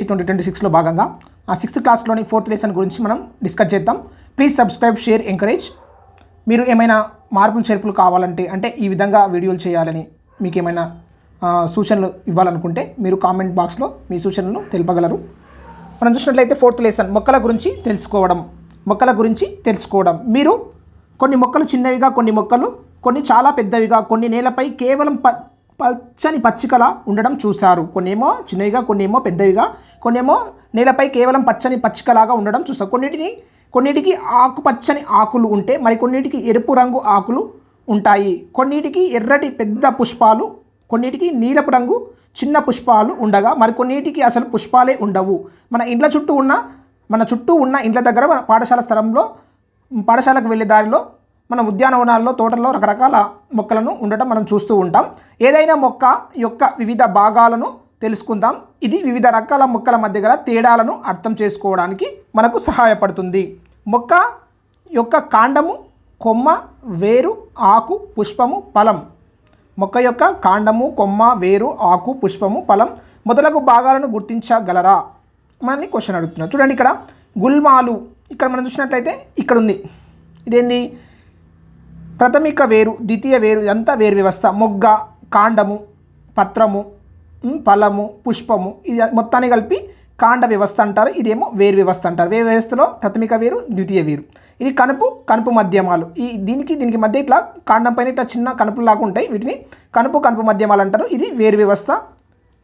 2026లో భాగంగా ఆ 6th క్లాస్లోని 4th lesson గురించి మనం డిస్కస్ చేద్దాం. Please subscribe, share, encourage. మీరు ఏమైనా మార్పులు చేర్పులు కావాలంటే, అంటే ఈ విధంగా వీడియోలు చేయాలని మీకు ఏమైనా సూచనలు ఇవ్వాలనుకుంటే మీరు కామెంట్ బాక్స్లో మీ సూచనలు తెలుపగలరు. మనం చూసినట్లయితే 4th లెసన్ మొక్కల గురించి తెలుసుకోవడం. మీరు కొన్ని మొక్కలు చిన్నవిగా, కొన్ని మొక్కలు కొన్ని చాలా పెద్దవిగా, కొన్ని నేలపై కేవలం పచ్చని పచ్చికలా ఉండడం చూశారు. కొన్నేమో చిన్నవిగా, కొన్నేమో పెద్దవిగా, కొన్నేమో నేలపై కేవలం పచ్చని పచ్చికలాగా ఉండడం చూశారు. కొన్నిటికి ఆకుపచ్చని ఆకులు ఉంటే మరికొన్నిటికి ఎరుపు రంగు ఆకులు ఉంటాయి. కొన్నిటికి ఎర్రటి పెద్ద పుష్పాలు, కొన్నిటికి నీలపు రంగు చిన్న పుష్పాలు ఉండగా మరికొన్నిటికి అసలు పుష్పాలే ఉండవు. మన చుట్టూ ఉన్న ఇండ్ల దగ్గర, మన పాఠశాల స్థలంలో, పాఠశాలకు వెళ్ళే దారిలో, మన ఉద్యానవనాల్లో, తోటల్లో రకరకాల మొక్కలను ఉండటం మనం చూస్తూ ఉంటాం. ఏదైనా మొక్క యొక్క వివిధ భాగాలను తెలుసుకుందాం. ఇది వివిధ రకాల మొక్కల మధ్య గల తేడాలను అర్థం చేసుకోవడానికి మనకు సహాయపడుతుంది. మొక్క యొక్క కాండము, కొమ్మ, వేరు, ఆకు, పుష్పము, ఫలం. మొక్క యొక్క కాండము, కొమ్మ, వేరు, ఆకు, పుష్పము, ఫలం మొదలగు భాగాలను గుర్తించగలరా మనని క్వశ్చన్ అడుగుతున్నారు. చూడండి, ఇక్కడ గుల్మాలు, ఇక్కడ మనం చూసినట్లయితే ఇక్కడ ఉంది. ఇదేంది? ప్రాథమిక వేరు, ద్వితీయ వేరు, ఇదంతా వేరు వ్యవస్థ. మొగ్గ, కాండము, పత్రము, ఫలము, పుష్పము, ఇది మొత్తాన్ని కలిపి కాండ వ్యవస్థ అంటారు. ఇదేమో వేరు వ్యవస్థ అంటారు. వేరు వ్యవస్థలో ప్రాథమిక వేరు, ద్వితీయ వేరు. ఇది కణుపు మధ్యమాలు. దీనికి మధ్య ఇట్లా కాండం పైన ఇట్లా చిన్న కణుపులు లాగా ఉంటాయి. వీటిని కణుపు మధ్యమాలు అంటారు. ఇది వేరు వ్యవస్థ.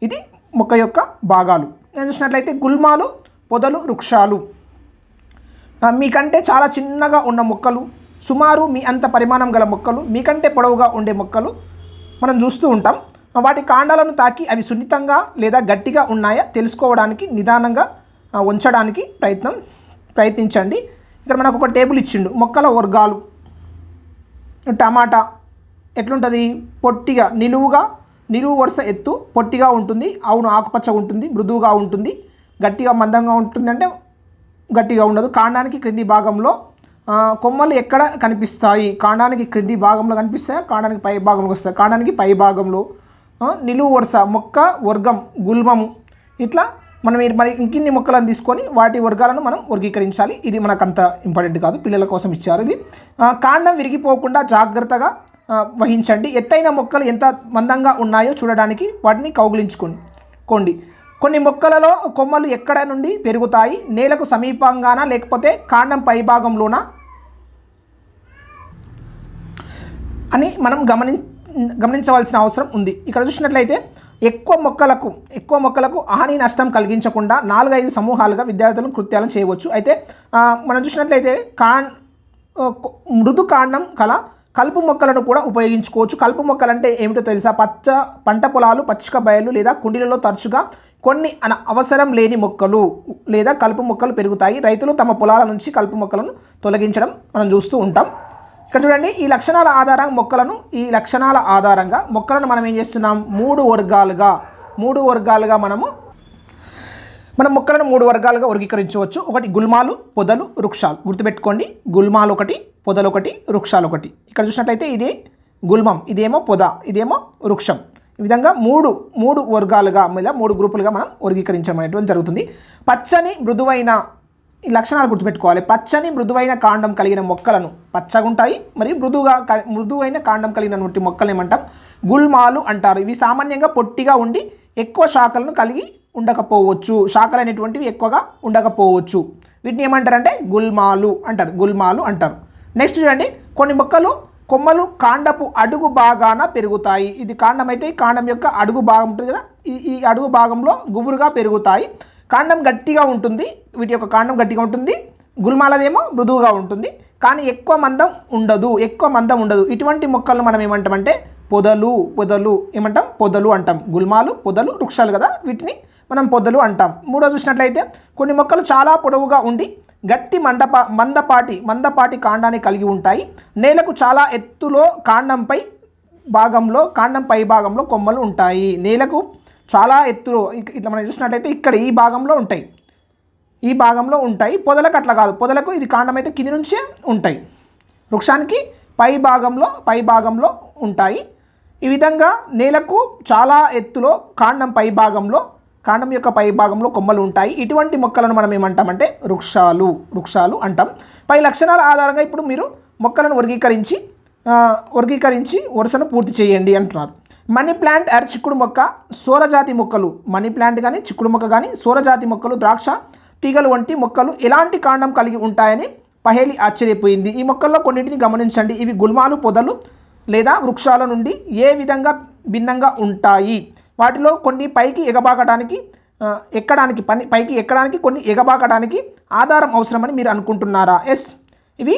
ఇది మొక్క యొక్క భాగాలు. నేను చూసినట్లయితే గుల్మాలు, పొదలు, వృక్షాలు. మీకంటే చాలా చిన్నగా ఉన్న మొక్కలు, సుమారు మీ అంత పరిమాణం గల మొక్కలు, మీకంటే పొడవుగా ఉండే మొక్కలు మనం చూస్తూ ఉంటాం. వాటి కాండాలను తాకి అవి సున్నితంగా లేదా గట్టిగా ఉన్నాయా తెలుసుకోవడానికి నిదానంగా ఉంచడానికి ప్రయత్నించండి. ఇక్కడ మనకు ఒక టేబుల్ ఇచ్చిండు. మొక్కల వర్గాలు. టమాటా ఎట్లుంటుంది? పొట్టిగా, నిలువు వరుస ఎత్తు, పొట్టిగా ఉంటుంది. అవును, ఆకుపచ్చ ఉంటుంది, మృదువుగా ఉంటుంది. గట్టిగా, మందంగా ఉంటుంది అంటే గట్టిగా ఉండదు. కాండానికి క్రింది భాగంలో కొమ్మలు ఎక్కడ కనిపిస్తాయి? కాండానికి క్రింది భాగంలో కనిపిస్తాయి, కాండానికి పై భాగంలో వస్తాయి. కాండానికి పై భాగంలో నిలువు వరుస, మొక్క వర్గం, గుల్మము. ఇట్లా మనం మరి ఇంకిన్ని మొక్కలను తీసుకొని వాటి వర్గాలను మనం వర్గీకరించాలి. ఇది మనకు అంత ఇంపార్టెంట్ కాదు, పిల్లల కోసం ఇచ్చారు ఇది. కాండం విరిగిపోకుండా జాగ్రత్తగా వహించండి. ఎత్తైన మొక్కలు ఎంత మందంగా ఉన్నాయో చూడడానికి వాటిని కౌగిలించుకోండి. కొన్ని మొక్కలలో కొమ్మలు ఎక్కడ నుండి పెరుగుతాయి? నేలకు సమీపంగానా లేకపోతే కాండం పై భాగంలోనా అని మనం గమనించవలసిన అవసరం ఉంది. ఇక్కడ చూసినట్లయితే ఎక్కువ మొక్కలకు హాని నష్టం కలిగించకుండా 4-5 సమూహాలుగా విద్యార్థులను కృత్యాలను చేయవచ్చు. అయితే మనం చూసినట్లయితే మృదు కాండం కలుపు మొక్కలను కూడా ఉపయోగించుకోవచ్చు. కలుపు మొక్కలు అంటే ఏమిటో తెలుసా? పంట పొలాలు, పచ్చిక బయలు లేదా కుండీలలో తరచుగా కొన్ని అవసరం లేని మొక్కలు లేదా కలుపు మొక్కలు పెరుగుతాయి. రైతులు తమ పొలాల నుంచి కలుపు మొక్కలను తొలగించడం మనం చూస్తూ ఉంటాం. ఇక్కడ చూడండి, ఈ లక్షణాల ఆధారంగా మొక్కలను మనం ఏం చేస్తున్నాం? మూడు వర్గాలుగా మనం మొక్కలను 3 వర్గాలుగా వర్గీకరించవచ్చు. ఒకటి గుల్మాలు, పొదలు, వృక్షాలు. గుర్తుపెట్టుకోండి, గుల్మాలు ఒకటి, పొదలు ఒకటి, వృక్షాలు ఒకటి. ఇక్కడ చూసినట్లయితే ఇది గుల్మం, ఇదేమో పొద, ఇదేమో వృక్షం. ఈ విధంగా మూడు వర్గాలుగా లేదా 3 గ్రూపులుగా మనం వర్గీకరించడం అనేటువంటి జరుగుతుంది. పచ్చని మృదువైన, ఈ లక్షణాలు గుర్తుపెట్టుకోవాలి. పచ్చని మృదువైన కాండం కలిగిన మొక్కలను పచ్చగా ఉంటాయి. మరియు మృదువైన కాండం కలిగినటువంటి మొక్కలు ఏమంటాం? గుల్మాలు అంటారు. ఇవి సామాన్యంగా పొట్టిగా ఉండి ఎక్కువ శాఖలను కలిగి ఉండకపోవచ్చు. శాఖలు అనేటువంటివి ఎక్కువగా ఉండకపోవచ్చు. వీటిని ఏమంటారంటే గుల్మాలు అంటారు. నెక్స్ట్ చూడండి, కొన్ని కొమ్మలు కాండపు అడుగు భాగాన పెరుగుతాయి. ఇది కాండం అయితే కాండం యొక్క అడుగు భాగం ఉంటుంది కదా, ఈ అడుగు భాగంలో గుబురుగా పెరుగుతాయి. కాండం గట్టిగా ఉంటుంది, వీటి యొక్క కాండం గట్టిగా ఉంటుంది. గుల్మాలదేమో మృదువుగా ఉంటుంది, కానీ ఎక్కువ మందం ఉండదు. ఇటువంటి మొక్కలను మనం ఏమంటామంటే పొదలు అంటాం. గుల్మాలు, పొదలు, వృక్షాలు కదా, వీటిని మనం పొదలు అంటాం. మూడో చూసినట్లయితే కొన్ని మొక్కలు చాలా పొడవుగా ఉండి గట్టి మందపాటి కాండాన్ని కలిగి ఉంటాయి. నేలకు చాలా ఎత్తులో కాండం పై భాగంలో కొమ్మలు ఉంటాయి. నేలకు చాలా ఎత్తులో ఇట్లా మనం చూసినట్లయితే ఇక్కడ ఈ భాగంలో ఉంటాయి. పొదలకు అట్లా కాదు. పొదలకు ఇది కాండం అయితే కింది నుంచే ఉంటాయి. వృక్షానికి పై భాగంలో ఉంటాయి. ఈ విధంగా నేలకు చాలా ఎత్తులో కాండం పై భాగంలో కాండం యొక్క పై భాగంలో కొమ్మలు ఉంటాయి. ఇటువంటి మొక్కలను మనం ఏమంటామంటే వృక్షాలు అంటాం. పై లక్షణాల ఆధారంగా ఇప్పుడు మీరు మొక్కలను వర్గీకరించి వరుసను పూర్తి చేయండి అంటున్నారు. మనీ ప్లాంట్ చిక్కుడు మొక్క, సోరజాతి మొక్కలు, మనీ ప్లాంట్ కానీ చిక్కుడు మొక్క కానీ సోరజాతి మొక్కలు, ద్రాక్ష తీగలు వంటి మొక్కలు ఎలాంటి కాండం కలిగి ఉంటాయని పహేలి ఆశ్చర్యపోయింది. ఈ మొక్కల్లో కొన్నింటిని గమనించండి. ఇవి గుల్మాలు, పొదలు లేదా వృక్షాల నుండి ఏ విధంగా భిన్నంగా ఉంటాయి? వాటిలో కొన్ని పైకి ఎక్కడానికి కొన్ని ఎగబాకడానికి ఆధారం అవసరమని మీరు అనుకుంటున్నారా? ఎస్, ఇవి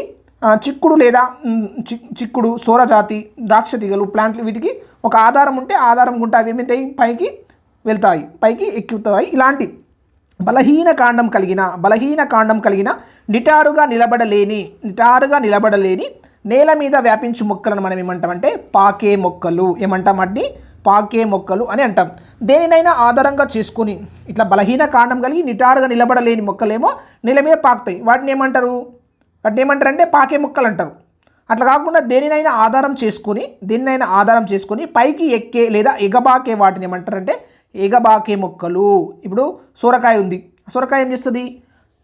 చిక్కుడు, సోరజాతి, ద్రాక్ష తీగలు, ప్లాంట్లు, వీటికి ఒక ఆధారం ఉంటే ఆధారం గుంటే అవి ఏమైతాయి? పైకి వెళ్తాయి, పైకి ఎక్కుతాయి. ఇలాంటి బలహీన కాండం కలిగిన నిటారుగా నిలబడలేని నేల మీద వ్యాపించు మొక్కలను మనం ఏమంటామంటే పాకే మొక్కలు. పాకే మొక్కలు అని అంటాం. దేనినైనా ఆధారంగా చేసుకొని ఇట్లా బలహీన కాండం కలిగి నిటారుగా నిలబడలేని మొక్కలేమో నేల మీద పాకుతాయి. వాటిని ఏమంటారంటే పాకే మొక్కలు అంటారు. అట్లా కాకుండా దేనినైనా ఆధారం చేసుకొని పైకి ఎక్కే లేదా ఎగబాకే వాటిని ఏమంటారంటే ఎగబాకే మొక్కలు. ఇప్పుడు సొరకాయ ఉంది. సొరకాయ ఏం చేస్తుంది?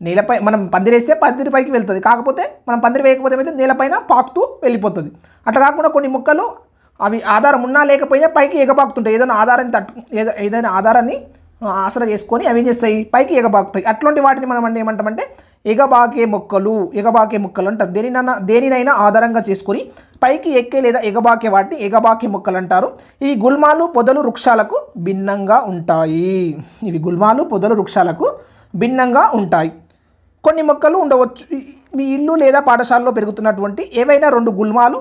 నేలపై మనం పందిరేస్తే పందిరి పైకి వెళ్తుంది. కాకపోతే మనం పందిరి వేయకపోతే ఏమైతే నేలపైన పాకుతూ వెళ్ళిపోతుంది. అట్లా కాకుండా కొన్ని మొక్కలు అవి ఆధారం ఉన్నా లేకపోయినా పైకి ఎగబాకుతుంటాయి. ఏదైనా ఆధారాన్ని ఆసరా చేసుకొని అవి ఏం చేస్తాయి? పైకి ఎగబాకుతాయి. అట్లాంటి వాటిని మనం ఏమంటామంటే ఎగబాకే మొక్కలు అంటారు. దేనినైనా ఆధారంగా చేసుకొని పైకి ఎక్కే లేదా ఎగబాకే వాటిని ఎగబాకే మొక్కలు అంటారు. ఇవి గుల్మాలు, పొదలు, వృక్షాలకు భిన్నంగా ఉంటాయి. కొన్ని మొక్కలు ఉండవచ్చు. మీ ఇల్లు లేదా పాఠశాలలో పెరుగుతున్నటువంటి ఏవైనా 2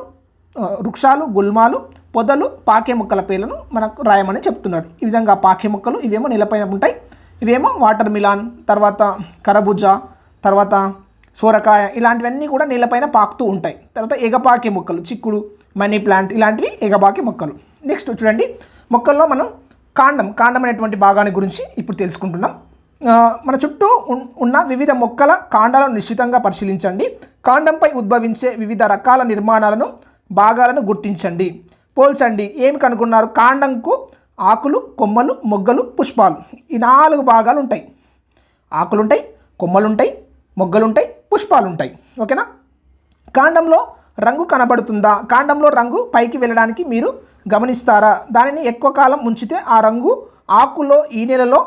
వృక్షాలు, గుల్మాలు, పొదలు, పాకే మొక్కల పేర్లను మనకు రాయమని చెప్తున్నాడు. ఈ విధంగా పాకే మొక్కలు ఇవేమో నేలపైన ఉంటాయి. ఇవేమో వాటర్ మిలాన్, తర్వాత కరబూజా, తర్వాత సోరకాయ, ఇలాంటివన్నీ కూడా నేలపైన పాకుతూ ఉంటాయి. తర్వాత ఎగపాకే మొక్కలు, చిక్కుడు, మనీ ప్లాంట్, ఇలాంటివి ఎగబాకే మొక్కలు. నెక్స్ట్ చూడండి, మొక్కల్లో మనం కాండం అనేటువంటి భాగాన్ని గురించి ఇప్పుడు తెలుసుకుంటున్నాం. మన చుట్టూ ఉన్న వివిధ మొక్కల కాండాలను నిశ్చితంగా పరిశీలించండి. కాండంపై ఉద్భవించే వివిధ రకాల భాగాలను గుర్తించండి, పోల్చండి. ఏమి కనుగొన్నారు? కాండంకు ఆకులు, కొమ్మలు, మొగ్గలు, పుష్పాలు, ఈ 4 భాగాలు ఉంటాయి. ఆకులుంటాయి, కొమ్మలుంటాయి, మొగ్గలుంటాయి, పుష్పాలుంటాయి. ఓకేనా? కాండంలో రంగు కనబడుతుందా? కాండంలో రంగు పైకి వెళ్ళడానికి మీరు గమనిస్తారా? దానిని ఎక్కువ కాలం ఉంచితే ఆ రంగు ఆకులో, ఈ నెలలో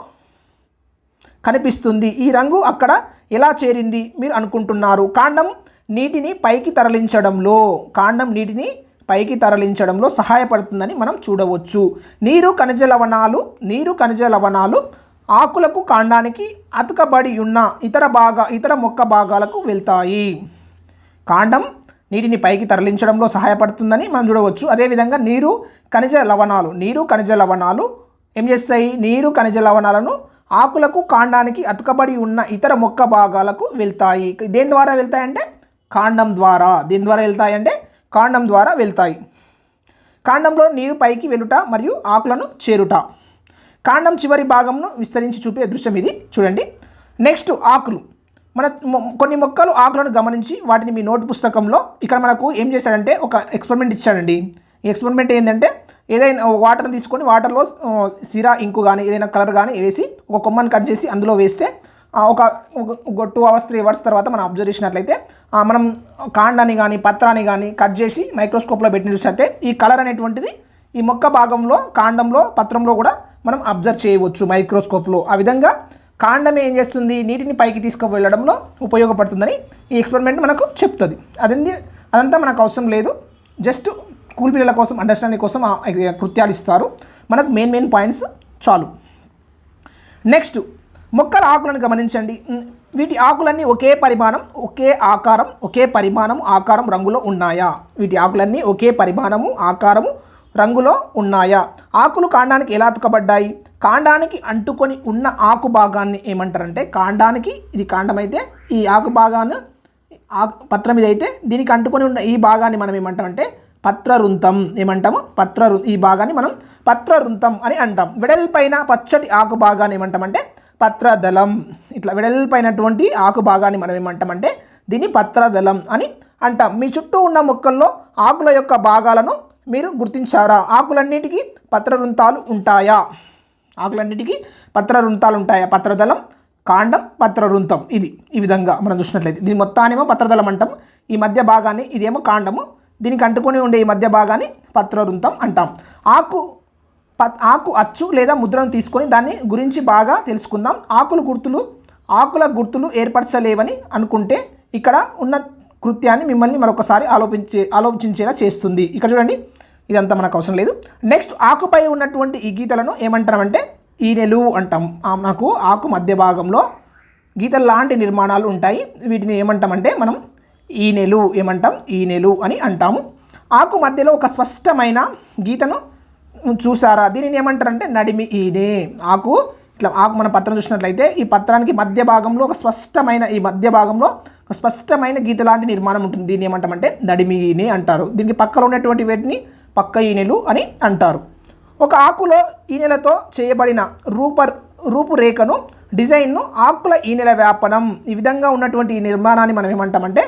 కనిపిస్తుంది. ఈ రంగు అక్కడ ఎలా చేరింది మీరు అనుకుంటున్నారు? కాండం నీటిని పైకి తరలించడంలో సహాయపడుతుందని మనం చూడవచ్చు. నీరు ఖనిజ లవణాలు ఆకులకు, కాండానికి అతుకబడి ఉన్న ఇతర మొక్క భాగాలకు వెళ్తాయి. కాండం నీటిని పైకి తరలించడంలో సహాయపడుతుందని మనం చూడవచ్చు. అదేవిధంగా నీరు ఖనిజ లవణాలు ఏం చేస్తాయి? నీరు ఖనిజ లవణాలను ఆకులకు, కాండానికి అతుకబడి ఉన్న ఇతర మొక్క భాగాలకు వెళ్తాయి. దేని ద్వారా వెళ్తాయంటే కాండం ద్వారా. కాండం ద్వారా వెళ్తాయి. కాండంలో నీరు పైకి వెలుట మరియు ఆకులను చేరుట. కాండం చివరి భాగంను విస్తరించి చూపే దృశ్యం ఇది. చూడండి. నెక్స్ట్ ఆకులు. కొన్ని మొక్కలు ఆకులను గమనించి వాటిని మీ నోట్ పుస్తకంలో ఇక్కడ మనకు ఏం చేశాడంటే ఒక ఎక్స్పెరిమెంట్ ఇచ్చాడండి. ఈ ఎక్స్పెరిమెంట్ ఏంటంటే ఏదైనా వాటర్ని తీసుకొని వాటర్లో సిరా ఇంకు కానీ ఏదైనా కలర్ కానీ వేసి ఒక కొమ్మని కట్ చేసి అందులో వేస్తే ఒక 2 hours 3 hours తర్వాత మనం అబ్జర్వ్ చేసినట్లయితే మనం కాండాన్ని కానీ పత్రాన్ని కానీ కట్ చేసి మైక్రోస్కోప్లో పెట్టిన చూస్తే ఈ కలర్ అనేటువంటిది ఈ మొక్క భాగంలో, కాండంలో, పత్రంలో కూడా మనం అబ్జర్వ్ చేయవచ్చు మైక్రోస్కోప్లో. ఆ విధంగా కాండం ఏం చేస్తుంది? నీటిని పైకి తీసుకువెళ్ళడంలో ఉపయోగపడుతుందని ఈ ఎక్స్పెరిమెంట్ మనకు చెప్తుంది. అదంతా మనకు అవసరం లేదు. జస్ట్ స్కూల్ పిల్లల కోసం అండర్స్టాండింగ్ కోసం కృత్యాలు ఇస్తారు. మనకు మెయిన్ పాయింట్స్ చాలు. నెక్స్ట్ మొక్కల ఆకులను గమనించండి. వీటి ఆకులన్నీ ఒకే పరిమాణం, ఆకారం, రంగులో ఉన్నాయా? వీటి ఆకులన్నీ ఒకే పరిమాణము, ఆకారము, రంగులో ఉన్నాయా? ఆకులు కాండానికి ఎలా అతుకబడ్డాయి? కాండానికి అంటుకొని ఉన్న ఆకు భాగాన్ని ఏమంటారంటే ఇది కాండం అయితే ఈ ఆకు భాగాన్ని పత్రం మీద అయితే దీనికి అంటుకొని ఉన్న ఈ భాగాన్ని మనం ఏమంటామంటే పత్రవృంతం. ఈ భాగాన్ని మనం పత్రవృంతం అని అంటాం. వెడల్పైన పచ్చటి ఆకు భాగాన్ని ఏమంటామంటే పత్రదళం. ఇట్లా వెడల్పైనటువంటి ఆకు భాగాన్ని మనం ఏమంటామంటే దీన్ని పత్రదళం అని అంటాం. మీ చుట్టూ ఉన్న మొక్కల్లో ఆకుల యొక్క భాగాలను మీరు గుర్తించారా? ఆకులన్నిటికీ పత్రవృంతాలు ఉంటాయా? ఆకులన్నిటికీ పత్రవృంతాలు ఉంటాయి. పత్రదళం, కాండం, పత్రవృంతం. ఇది ఈ విధంగా మనం చూసినట్లయితే దీని మొత్తానేమో పత్రదళం అంటాం. ఈ మధ్య భాగాన్ని ఇదేమో కాండము, దీనికి అంటుకొని ఉండే ఈ మధ్య భాగాన్ని పత్రవృంతం అంటాం. ఆకు అచ్చు లేదా ముద్రను తీసుకొని దాన్ని గురించి బాగా తెలుసుకుందాం. ఆకుల గుర్తులు ఏర్పరచలేవని అనుకుంటే ఇక్కడ ఉన్న కృత్యాన్ని మిమ్మల్ని మరొకసారి ఆలోచించేలా చేస్తుంది. ఇక్కడ చూడండి, ఇదంతా మనకు అవసరం లేదు. నెక్స్ట్, ఆకుపై ఉన్నటువంటి ఈ గీతలను ఏమంటామంటే ఈనెలు అంటాం. మనకు ఆకు మధ్య భాగంలో గీతలు లాంటి నిర్మాణాలు ఉంటాయి. వీటిని ఏమంటామంటే మనం ఈనెలు అని అంటాము. ఆకు మధ్యలో ఒక స్పష్టమైన గీతను చూసారా, దీనిని ఏమంటారంటే నడిమి ఈనె. ఆకు మన పత్రం చూసినట్లయితే ఈ పత్రానికి మధ్య భాగంలో ఒక స్పష్టమైన గీత లాంటి నిర్మాణం ఉంటుంది. దీన్ని ఏమంటామంటే నడిమి ఈనె అంటారు. దీనికి పక్కలో ఉన్నటువంటి వీటిని పక్క ఈనెలు అని అంటారు. ఒక ఆకులో ఈనెలతో చేయబడిన రూపురేఖను, డిజైన్ను ఆకుల ఈనెల వ్యాపనం. ఈ విధంగా ఉన్నటువంటి ఈ నిర్మాణాన్ని మనం ఏమంటామంటే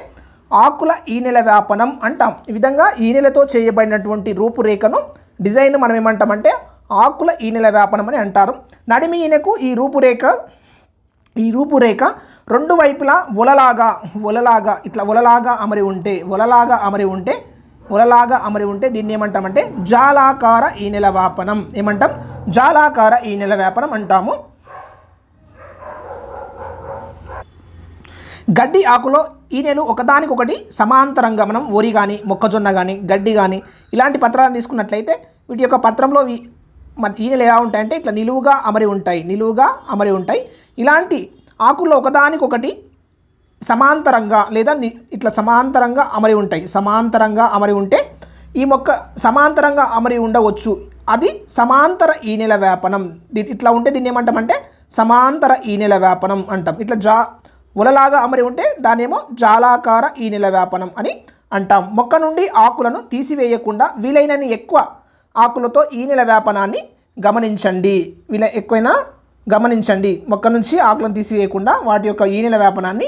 ఆకుల ఈనెల వ్యాపనం అంటాం. ఈ విధంగా ఈనెలతో చేయబడినటువంటి రూపురేఖను, డిజైన్ను మనం ఏమంటామంటే ఆకుల ఈనెల వ్యాపనం అని అంటారు. నడిమి ఈనెకు ఈ రూపురేఖ రెండు వైపులా ఒలలాగా అమరి ఉంటే దీన్ని ఏమంటామంటే జాలాకార ఈనెల వ్యాపనం. ఏమంటాం? జాలాకార ఈనెల వ్యాపనం అంటాము. గడ్డి ఆకులో ఈనెలు ఒకదానికొకటి సమాంతరంగా, మనం వరి కానీ, మొక్కజొన్న కానీ, గడ్డి కానీ ఇలాంటి పత్రాలను తీసుకున్నట్లయితే వీటి యొక్క పత్రంలో ఈనెలు ఎలా ఉంటాయంటే ఇట్లా నిలువుగా అమరి ఉంటాయి. ఇలాంటి ఆకుల్లో ఒకదానికొకటి సమాంతరంగా లేదా ఇట్లా సమాంతరంగా అమరి ఉంటే ఈ మొక్క సమాంతరంగా అమరి ఉండవచ్చు. అది సమాంతర ఈనెల వ్యాపనం. ఇట్లా ఉంటే దీన్ని ఏమంటామంటే సమాంతర ఈనెల వ్యాపనం అంటాం. ఇట్లా ఉలలాగా అమరి ఉంటే దాన్నేమో జాలాకార ఈనెల వ్యాపనం అని అంటాం. మొక్క నుండి ఆకులను తీసివేయకుండా వీలైనన్ని ఎక్కువ ఆకులతో ఈనెల వ్యాపనాన్ని గమనించండి. మొక్క నుంచి ఆకులను తీసివేయకుండా వాటి యొక్క ఈనెల వ్యాపనాన్ని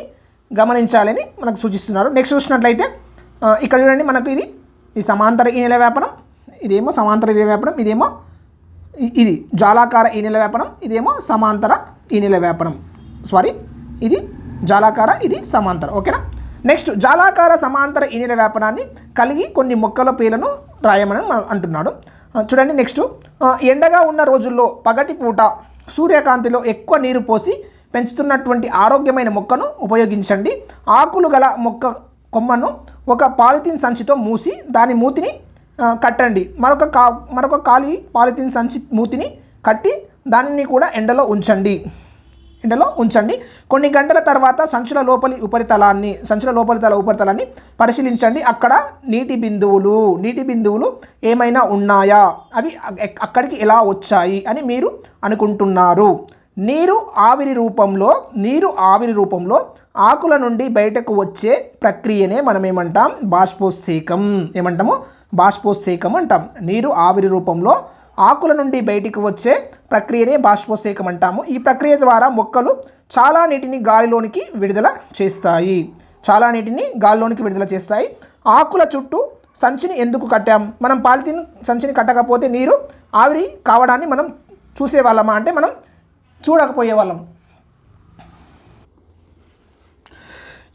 గమనించాలని మనకు సూచిస్తున్నారు. నెక్స్ట్ చూసినట్లయితే ఇక్కడ చూడండి, మనకు ఇది సమాంతర ఈనెల వ్యాపనం, ఇదేమో సమాంతర వ్యాపనం, ఇది జాలాకార ఈనెల వ్యాపనం, ఇదేమో సమాంతర ఈనెల వ్యాపనం. ఇది జాలాకార, ఇది సమాంతర. ఓకేనా? నెక్స్ట్, జాలాకార సమాంతర ఈనెల వ్యాపనాన్ని కలిగి కొన్ని మొక్కల పేర్లను రాయమని అంటున్నాడు. చూడండి, నెక్స్ట్, ఎండగా ఉన్న రోజుల్లో పగటిపూట సూర్యకాంతిలో ఎక్కువ నీరు పోసి పెంచుతున్నటువంటి ఆరోగ్యమైన మొక్కను ఉపయోగించండి. ఆకులు గల మొక్క కొమ్మను ఒక పాలిథిన్ సంచితో మూసి దాని మూతిని కట్టండి. మరొక ఖాళీ పాలిథిన్ సంచి మూతిని కట్టి దానిని కూడా ఎండలో ఉంచండి. కొన్ని గంటల తర్వాత సంచుల లోపలి ఉపరితలాన్ని పరిశీలించండి. అక్కడ నీటి బిందువులు ఏమైనా ఉన్నాయా, అవి అక్కడికి ఎలా వచ్చాయి అని మీరు అనుకుంటున్నారు. నీరు ఆవిరి రూపంలో ఆకుల నుండి బయటకు వచ్చే ప్రక్రియనే మనం ఏమంటాం? బాష్పోత్సేకం అంటాం. నీరు ఆవిరి రూపంలో ఆకుల నుండి బయటికి వచ్చే ప్రక్రియనే బాష్పోత్సేకం అంటాము. ఈ ప్రక్రియ ద్వారా మొక్కలు చాలా నీటిని గాలిలోనికి విడుదల చేస్తాయి. ఆకుల చుట్టూ సంచిని ఎందుకు కట్టాం? మనం పాలిథిన్ సంచిని కట్టకపోతే నీరు ఆవిరి కావడాన్ని మనం చూసేవాళ్ళమా అంటే మనం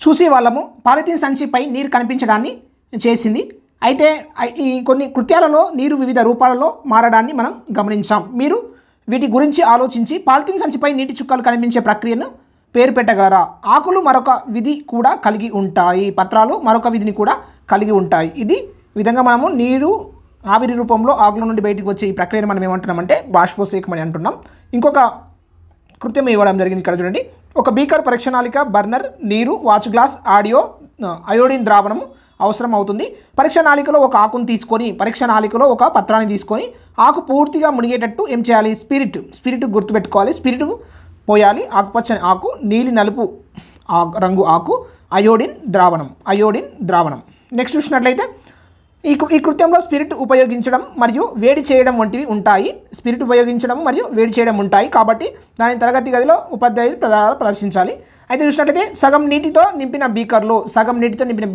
చూసేవాళ్ళము. పాలిథిన్ సంచిపై నీరు కనిపించడాన్ని చేసింది. అయితే ఈ కొన్ని కృత్యాలలో నీరు వివిధ రూపాలలో మారడాన్ని మనం గమనించాం. మీరు వీటి గురించి ఆలోచించి పాలిథిన్ సంచిపై నీటి చుక్కలు కనిపించే ప్రక్రియను పేరు పెట్టగలరా? ఆకులు మరొక విధి కూడా కలిగి ఉంటాయి, పత్రాలు మరొక విధిని కూడా కలిగి ఉంటాయి. ఇది విధంగా మనము నీరు ఆవిరి రూపంలో ఆకుల నుండి బయటికి వచ్చే ఈ ప్రక్రియను మనం ఏమంటున్నామంటే బాష్పోత్సేకం అని అంటున్నాం. ఇంకొక కృత్యం ఇవ్వడం జరిగింది. ఇక్కడ చూడండి, ఒక బీకర్, పరీక్షనాళిక, బర్నర్, నీరు, వాచ్ గ్లాస్, అయోడిన్ ద్రావణము అవసరం అవుతుంది. పరీక్షనాళికలో ఒక ఆకును తీసుకొని ఒక పత్రాన్ని తీసుకొని ఆకు పూర్తిగా మునిగేటట్టు ఏం చేయాలి? స్పిరిట్ గుర్తుపెట్టుకోవాలి. స్పిరిట్ పోయాలి. ఆకుపచ్చని ఆకు, నీలి నలుపు రంగు ఆకు, అయోడిన్ ద్రావణం. నెక్స్ట్ చూసినట్లయితే ఈ కృత్యంలో స్పిరిట్ ఉపయోగించడం మరియు వేడి చేయడం వంటివి ఉంటాయి. కాబట్టి దాని తరగతి గదిలో ఉపాధ్యాయులు ప్రదర్శించాలి. అయితే చూసినట్లయితే సగం నీటితో నింపిన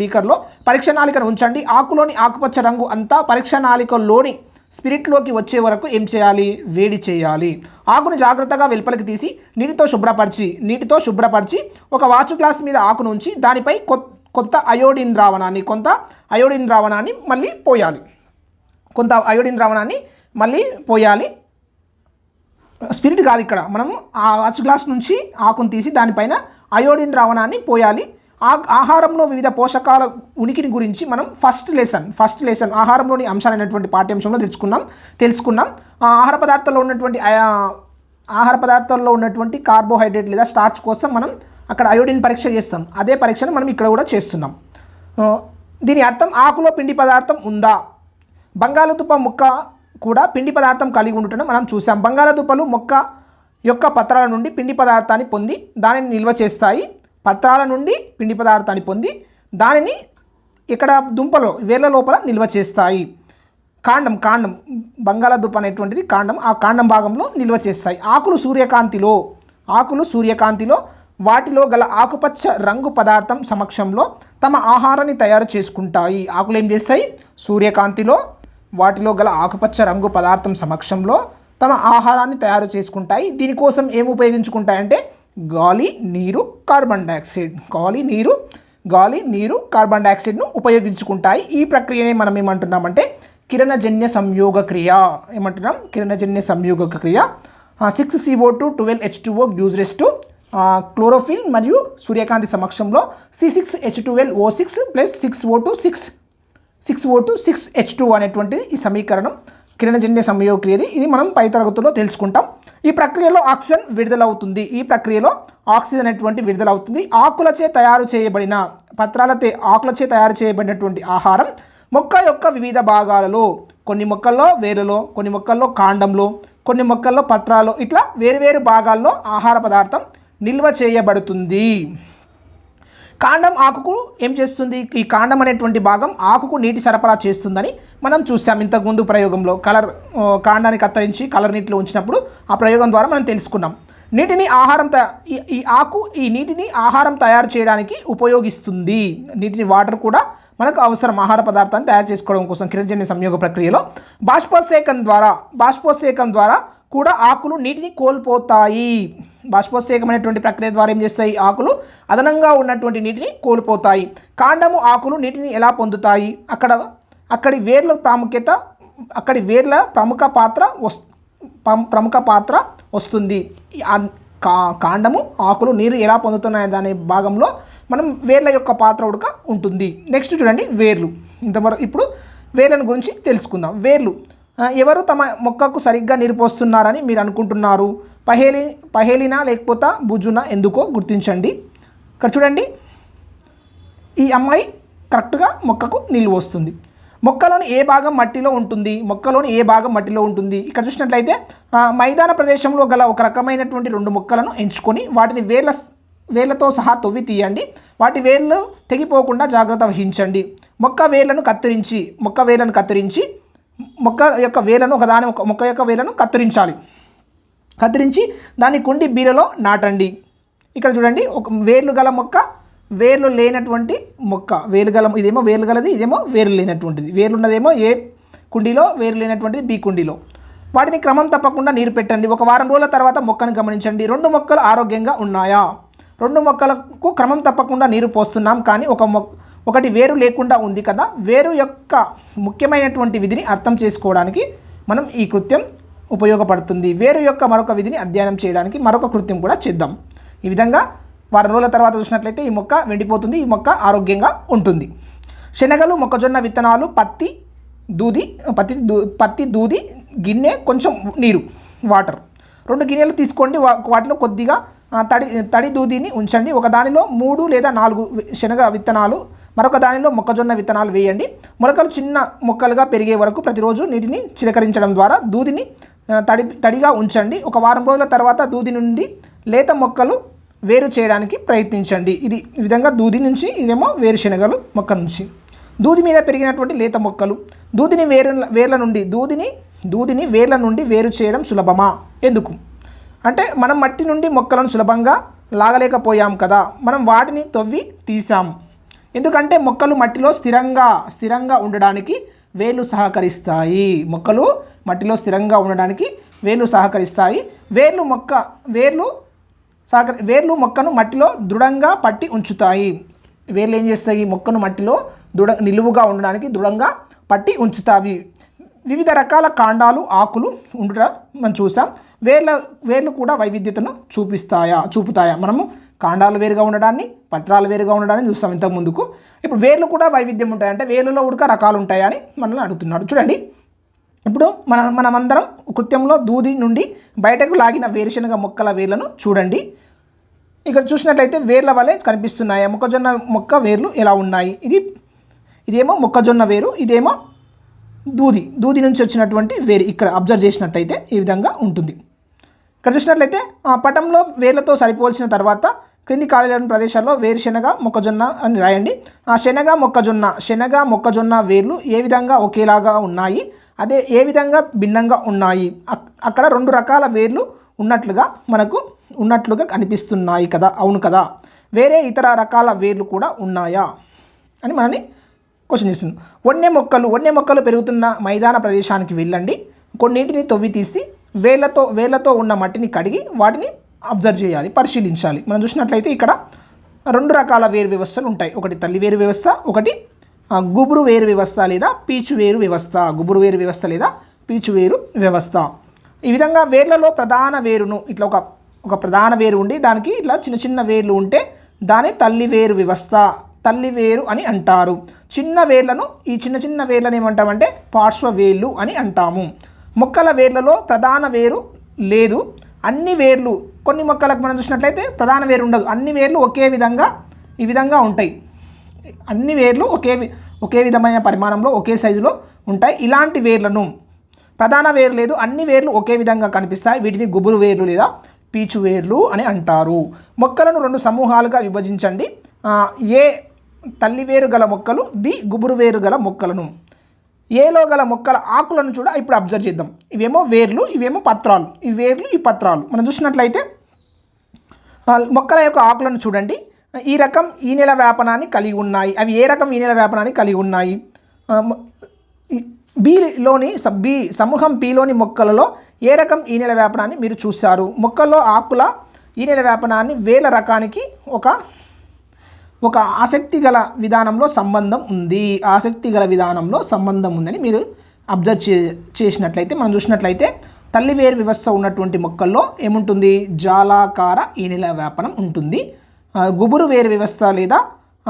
బీకర్లో పరీక్షనాళికను ఉంచండి. ఆకులోని ఆకుపచ్చ రంగు అంతా పరీక్షనాళికలోని స్పిరిట్లోకి వచ్చే వరకు ఏం చేయాలి? వేడి చేయాలి. ఆకును జాగ్రత్తగా వెలుపలికి తీసి నీటితో శుభ్రపరిచి ఒక వాచు గ్లాస్ మీద ఆకును ఉంచి దానిపై కొంత అయోడిన్ ద్రావణాన్ని మళ్ళీ పోయాలి. స్పిరిట్ కాదు ఇక్కడ, మనం ఆ వాచు గ్లాస్ నుంచి ఆకును తీసి దానిపైన అయోడిన్ ద్రావణాన్ని పోయాలి. ఆహారంలో వివిధ పోషకాల ఉనికిని గురించి మనం ఫస్ట్ లెసన్ ఆహారంలోని అంశాలైనటువంటి పాఠ్యాంశంలో తెలుసుకున్నాం. ఆహార పదార్థాల్లో ఉన్నటువంటి కార్బోహైడ్రేట్ లేదా స్టార్చ్ కోసం మనం అక్కడ అయోడిన్ పరీక్ష చేస్తాం. అదే పరీక్షను మనం ఇక్కడ కూడా చేస్తున్నాం. దీని అర్థం ఆకులో పిండి పదార్థం ఉందా? బంగాళదుంప మొక్క కూడా పిండి పదార్థం కలిగి ఉండటం మనం చూసాం. బంగాళదుంపలు మొక్క యొక్క పత్రాల నుండి పిండి పదార్థాన్ని పొంది దానిని నిల్వ చేస్తాయి. దానిని ఇక్కడ దుంపలో వేర్ల లోపల నిల్వ చేస్తాయి. కాండం బంగాళదుంప అనేటువంటిది కాండం, ఆ కాండం భాగంలో నిల్వ చేస్తాయి. ఆకులు సూర్యకాంతిలో వాటిలో గల ఆకుపచ్చ రంగు పదార్థం సమక్షంలో తమ ఆహారాన్ని తయారు చేసుకుంటాయి. ఆకులు ఏం చేస్తాయి? సూర్యకాంతిలో వాటిలో గల ఆకుపచ్చ రంగు పదార్థం సమక్షంలో తమ ఆహారాన్ని తయారు చేసుకుంటాయి. దీనికోసం ఏమి ఉపయోగించుకుంటాయంటే గాలి, నీరు, కార్బన్ డయాక్సైడ్ను ఉపయోగించుకుంటాయి. ఈ ప్రక్రియనే మనం ఏమంటున్నామంటే కిరణజన్య సంయోగ క్రియ. 6CO2 12H2O gives rise to chlorophyll మరియు సూర్యకాంతి సమక్షంలో C6H12O6 ప్లస్ 6O2 అనేటువంటిది ఈ సమీకరణం కిరణజన్య సంయోగ క్రియది. ఇది మనం పై తరగతిలో తెలుసుకుంటాం. ఈ ప్రక్రియలో ఆక్సిజన్ విడుదలవుతుంది. ఆకులచే తయారు చేయబడినటువంటి ఆహారం మొక్క యొక్క వివిధ భాగాలలో, కొన్ని మొక్కల్లో వేరులో, కొన్ని మొక్కల్లో కాండంలో, కొన్ని మొక్కల్లో పత్రాల్లో, ఇట్లా వేరువేరు భాగాల్లో ఆహార పదార్థం నిల్వ చేయబడుతుంది. కాండం ఆకుకు ఏం చేస్తుంది? ఈ కాండం అనేటువంటి భాగం ఆకుకు నీటి సరఫరా చేస్తుందని మనం చూసాం ఇంతకుముందు ప్రయోగంలో. కాండాన్ని కత్తిరించి కలర్ నీటిలో ఉంచినప్పుడు ఆ ప్రయోగం ద్వారా మనం తెలుసుకున్నాం. ఈ నీటిని ఆహారం తయారు చేయడానికి ఉపయోగిస్తుంది. నీటిని వాటర్ కూడా మనకు అవసరం ఆహార పదార్థాన్ని తయారు చేసుకోవడం కోసం. కిరణజన్య సంయోగ ప్రక్రియలో బాష్పోత్సేకం ద్వారా కూడా ఆకులు నీటిని కోల్పోతాయి. బాష్పోత్సేకం అనేటువంటి ప్రక్రియ ద్వారా ఏం చేస్తాయి? ఆకులు అదనంగా ఉన్నటువంటి నీటిని కోల్పోతాయి. కాండము ఆకులు నీటిని ఎలా పొందుతాయి? అక్కడి వేర్ల ప్రముఖ పాత్ర వస్తుంది. కాండము ఆకులు నీరు ఎలా పొందుతున్నాయి దాని భాగంలో మనం వేర్ల యొక్క పాత్ర ఉడక ఉంటుంది. నెక్స్ట్ చూడండి వేర్లు. ఇప్పుడు వేర్లను గురించి తెలుసుకుందాం. వేర్లు ఎవరు తమ మొక్కకు సరిగ్గా నీరు పోస్తున్నారని మీరు అనుకుంటున్నారు? పహేలినా లేకపోతే బుజునా ఎందుకో గుర్తించండి. ఇక్కడ చూడండి, ఈ అమ్మాయి కరెక్ట్గా మొక్కకు నీళ్ళు పోస్తుంది. మొక్కలోని ఏ భాగం మట్టిలో ఉంటుంది? ఇక్కడ చూసినట్లయితే మైదాన ప్రదేశంలో గల ఒక రకమైనటువంటి 2 మొక్కలను ఎంచుకొని వాటిని వేర్లతో సహా తవ్వి తీయండి. వాటి వేర్లు తెగిపోకుండా జాగ్రత్త వహించండి. మొక్క వేర్లను కత్తిరించి మొక్క యొక్క వేర్లను కత్తిరించి దాని కుండి బీలలో నాటండి. ఇక్కడ చూడండి, ఒక వేర్లు గల మొక్క, వేర్లు లేనటువంటి మొక్క. ఇదేమో వేర్లు గలది, ఇదేమో వేర్లు లేనటువంటిది. వేర్లున్నదేమో ఏ కుండీలో, వేర్లు లేనటువంటిది బి కుండీలో. వాటిని క్రమం తప్పకుండా నీరు పెట్టండి. ఒక వారం రోజుల తర్వాత మొక్కను గమనించండి. 2 మొక్కలు ఆరోగ్యంగా ఉన్నాయా? 2 మొక్కలకు క్రమం తప్పకుండా నీరు పోస్తున్నాం, కానీ ఒకటి వేరు లేకుండా ఉంది కదా. వేరు యొక్క ముఖ్యమైనటువంటి విధిని అర్థం చేసుకోవడానికి మనం ఈ కృత్యం ఉపయోగపడుతుంది. వేరు యొక్క మరొక విధిని అధ్యయనం చేయడానికి మరొక కృత్యం కూడా చేద్దాం. ఈ విధంగా వారం రోజుల తర్వాత చూసినట్లయితే ఈ మొక్క వెండిపోతుంది, ఈ మొక్క ఆరోగ్యంగా ఉంటుంది. శనగలు, మొక్కజొన్న విత్తనాలు, పత్తి దూది, గిన్నె, కొంచెం నీరు, వాటర్. 2 గిన్నెలు తీసుకోండి. వాటిలో కొద్దిగా తడి దూదిని ఉంచండి. ఒక దానిలో 3 లేదా 4 శనగ విత్తనాలు, మరొక దానిలో మొక్కజొన్న విత్తనాలు వేయండి. మొలకలు చిన్న మొక్కలుగా పెరిగే వరకు ప్రతిరోజు నీటిని చిలకరించడం ద్వారా దూదిని తడిగా ఉంచండి. ఒక వారం రోజుల తర్వాత దూది నుండి లేత మొక్కలు వేరు చేయడానికి ప్రయత్నించండి. ఈ విధంగా దూది నుంచి, ఇదేమో వేరుశెనగలు మొక్క నుంచి. దూది మీద పెరిగినటువంటి లేత మొక్కలు. దూదిని వేర్ల నుండి వేరు చేయడం సులభమా? ఎందుకు అంటే మనం మట్టి నుండి మొక్కలను సులభంగా లాగలేకపోయాం కదా, మనం వాటిని తవ్వి తీసాం. ఎందుకంటే మొక్కలు మట్టిలో స్థిరంగా ఉండడానికి వేర్లు సహకరిస్తాయి. మొక్కలు మట్టిలో స్థిరంగా ఉండడానికి వేర్లు సహకరిస్తాయి. వేర్లు మొక్కను మట్టిలో దృఢంగా పట్టి ఉంచుతాయి. వేర్లు ఏం చేస్తాయి? మొక్కను మట్టిలో నిలువుగా ఉండడానికి దృఢంగా పట్టి ఉంచుతాయి. వివిధ రకాల కాండాలు, ఆకులు ఉండటం మనం చూసాం. వేర్లు కూడా వైవిధ్యతను చూపుతాయా? మనము కాండాలు వేరుగా ఉండడాన్ని, పత్రాలు వేరుగా ఉండడాన్ని చూస్తాం ఇంతకు ముందుకు. ఇప్పుడు వేర్లు కూడా వైవిధ్యం ఉంటాయి, అంటే వేర్లలో ఉడక రకాలు ఉంటాయని మనల్ని అడుగుతున్నాడు. చూడండి, ఇప్పుడు మనమందరం కృత్యంలో దూది నుండి బయటకు లాగిన వేరుశనగ మొక్కల వేర్లను చూడండి. ఇక్కడ చూసినట్లయితే వేర్ల వలె కనిపిస్తున్నాయి. మొక్కజొన్న మొక్క వేర్లు ఎలా ఉన్నాయి? ఇదేమో మొక్కజొన్న వేరు, ఇదేమో దూది నుంచి వచ్చినటువంటి వేరు. ఇక్కడ అబ్జర్వ్ చేసినట్లయితే ఈ విధంగా ఉంటుంది. ఇక్కడ చూసినట్లయితే పటంలో వేర్లతో సరిపోల్చిన తర్వాత క్రింది ఖాళీలోని ప్రదేశాల్లో వేరుశనగ, మొక్కజొన్న అని రాయండి. శనగ, మొక్కజొన్న వేర్లు ఏ విధంగా ఒకేలాగా ఉన్నాయి, అదే ఏ విధంగా భిన్నంగా ఉన్నాయి? అక్కడ 2 రకాల వేర్లు ఉన్నట్లుగా కనిపిస్తున్నాయి కదా, అవును కదా? వేరే ఇతర రకాల వేర్లు కూడా ఉన్నాయా అని మనల్ని క్వశ్చన్ చేస్తుంది. వన్య మొక్కలు పెరుగుతున్న మైదాన ప్రదేశానికి వెళ్ళండి. కొన్నింటిని తవ్వి తీసి వేర్లతో ఉన్న మట్టిని కడిగి వాటిని అబ్జర్వ్ చేయాలి, పరిశీలించాలి. మనం చూసినట్లయితే ఇక్కడ 2 రకాల వేరు వ్యవస్థలు ఉంటాయి. ఒకటి తల్లి వేరు వ్యవస్థ, ఒకటి గుబురు వేరు వ్యవస్థ లేదా పీచు వేరు వ్యవస్థ. ఈ విధంగా వేర్లలో ప్రధాన వేరును ఇట్లా ఒక ప్రధాన వేరు ఉండి దానికి ఇట్లా చిన్న వేర్లు ఉంటే దాన్ని తల్లి వేరు అని అంటారు. చిన్న వేర్లను ఏమంటామంటే పార్శ్వ వేర్లు అని అంటాము. మొక్కల వేర్లలో ప్రధాన వేరు లేదు. అన్ని వేర్లు, కొన్ని మొక్కలకు మనం చూసినట్లయితే ప్రధాన వేరు ఉండదు. అన్ని వేర్లు ఈ విధంగా ఉంటాయి. అన్ని వేర్లు ఒకే విధమైన పరిమాణంలో, ఒకే సైజులో ఉంటాయి. ఇలాంటి వేర్లను ప్రధాన వేరు లేదు, అన్ని వేర్లు ఒకే విధంగా కనిపిస్తాయి. వీటిని గుబురు వేర్లు లేదా పీచు వేర్లు అని అంటారు. మొక్కలను 2 సమూహాలుగా విభజించండి. ఏ తల్లి వేరు గల మొక్కలు, బి గుబురు వేరు గల మొక్కలను. ఏలో గల మొక్కల ఆకులను ఇప్పుడు అబ్జర్వ్ చేద్దాం. ఇవేమో వేర్లు, ఇవేమో పత్రాలు. ఈ వేర్లు, ఈ పత్రాలు మనం చూసినట్లయితే మొక్కల యొక్క ఆకులను చూడండి. ఈ రకం ఈనెల వ్యాపనాన్ని కలిగి ఉన్నాయి. అవి ఏ రకం ఈనెల వ్యాపనాన్ని కలిగి ఉన్నాయి? సమూహం బిలోని మొక్కలలో ఏ రకం ఈనెల వ్యాపనాన్ని మీరు చూశారు? మొక్కల్లో ఆకుల ఈనెల వ్యాపనాన్ని వేల రకానికి ఒక ఆసక్తి గల విధానంలో సంబంధం ఉందని మీరు అబ్జర్వ్ చేసినట్లయితే, మనం చూసినట్లయితే తల్లి వేరు వ్యవస్థ ఉన్నటువంటి మొక్కల్లో ఏముంటుంది? జాలాకార ఈనెల వ్యాపనం ఉంటుంది. గుబురు వేరు వ్యవస్థ లేదా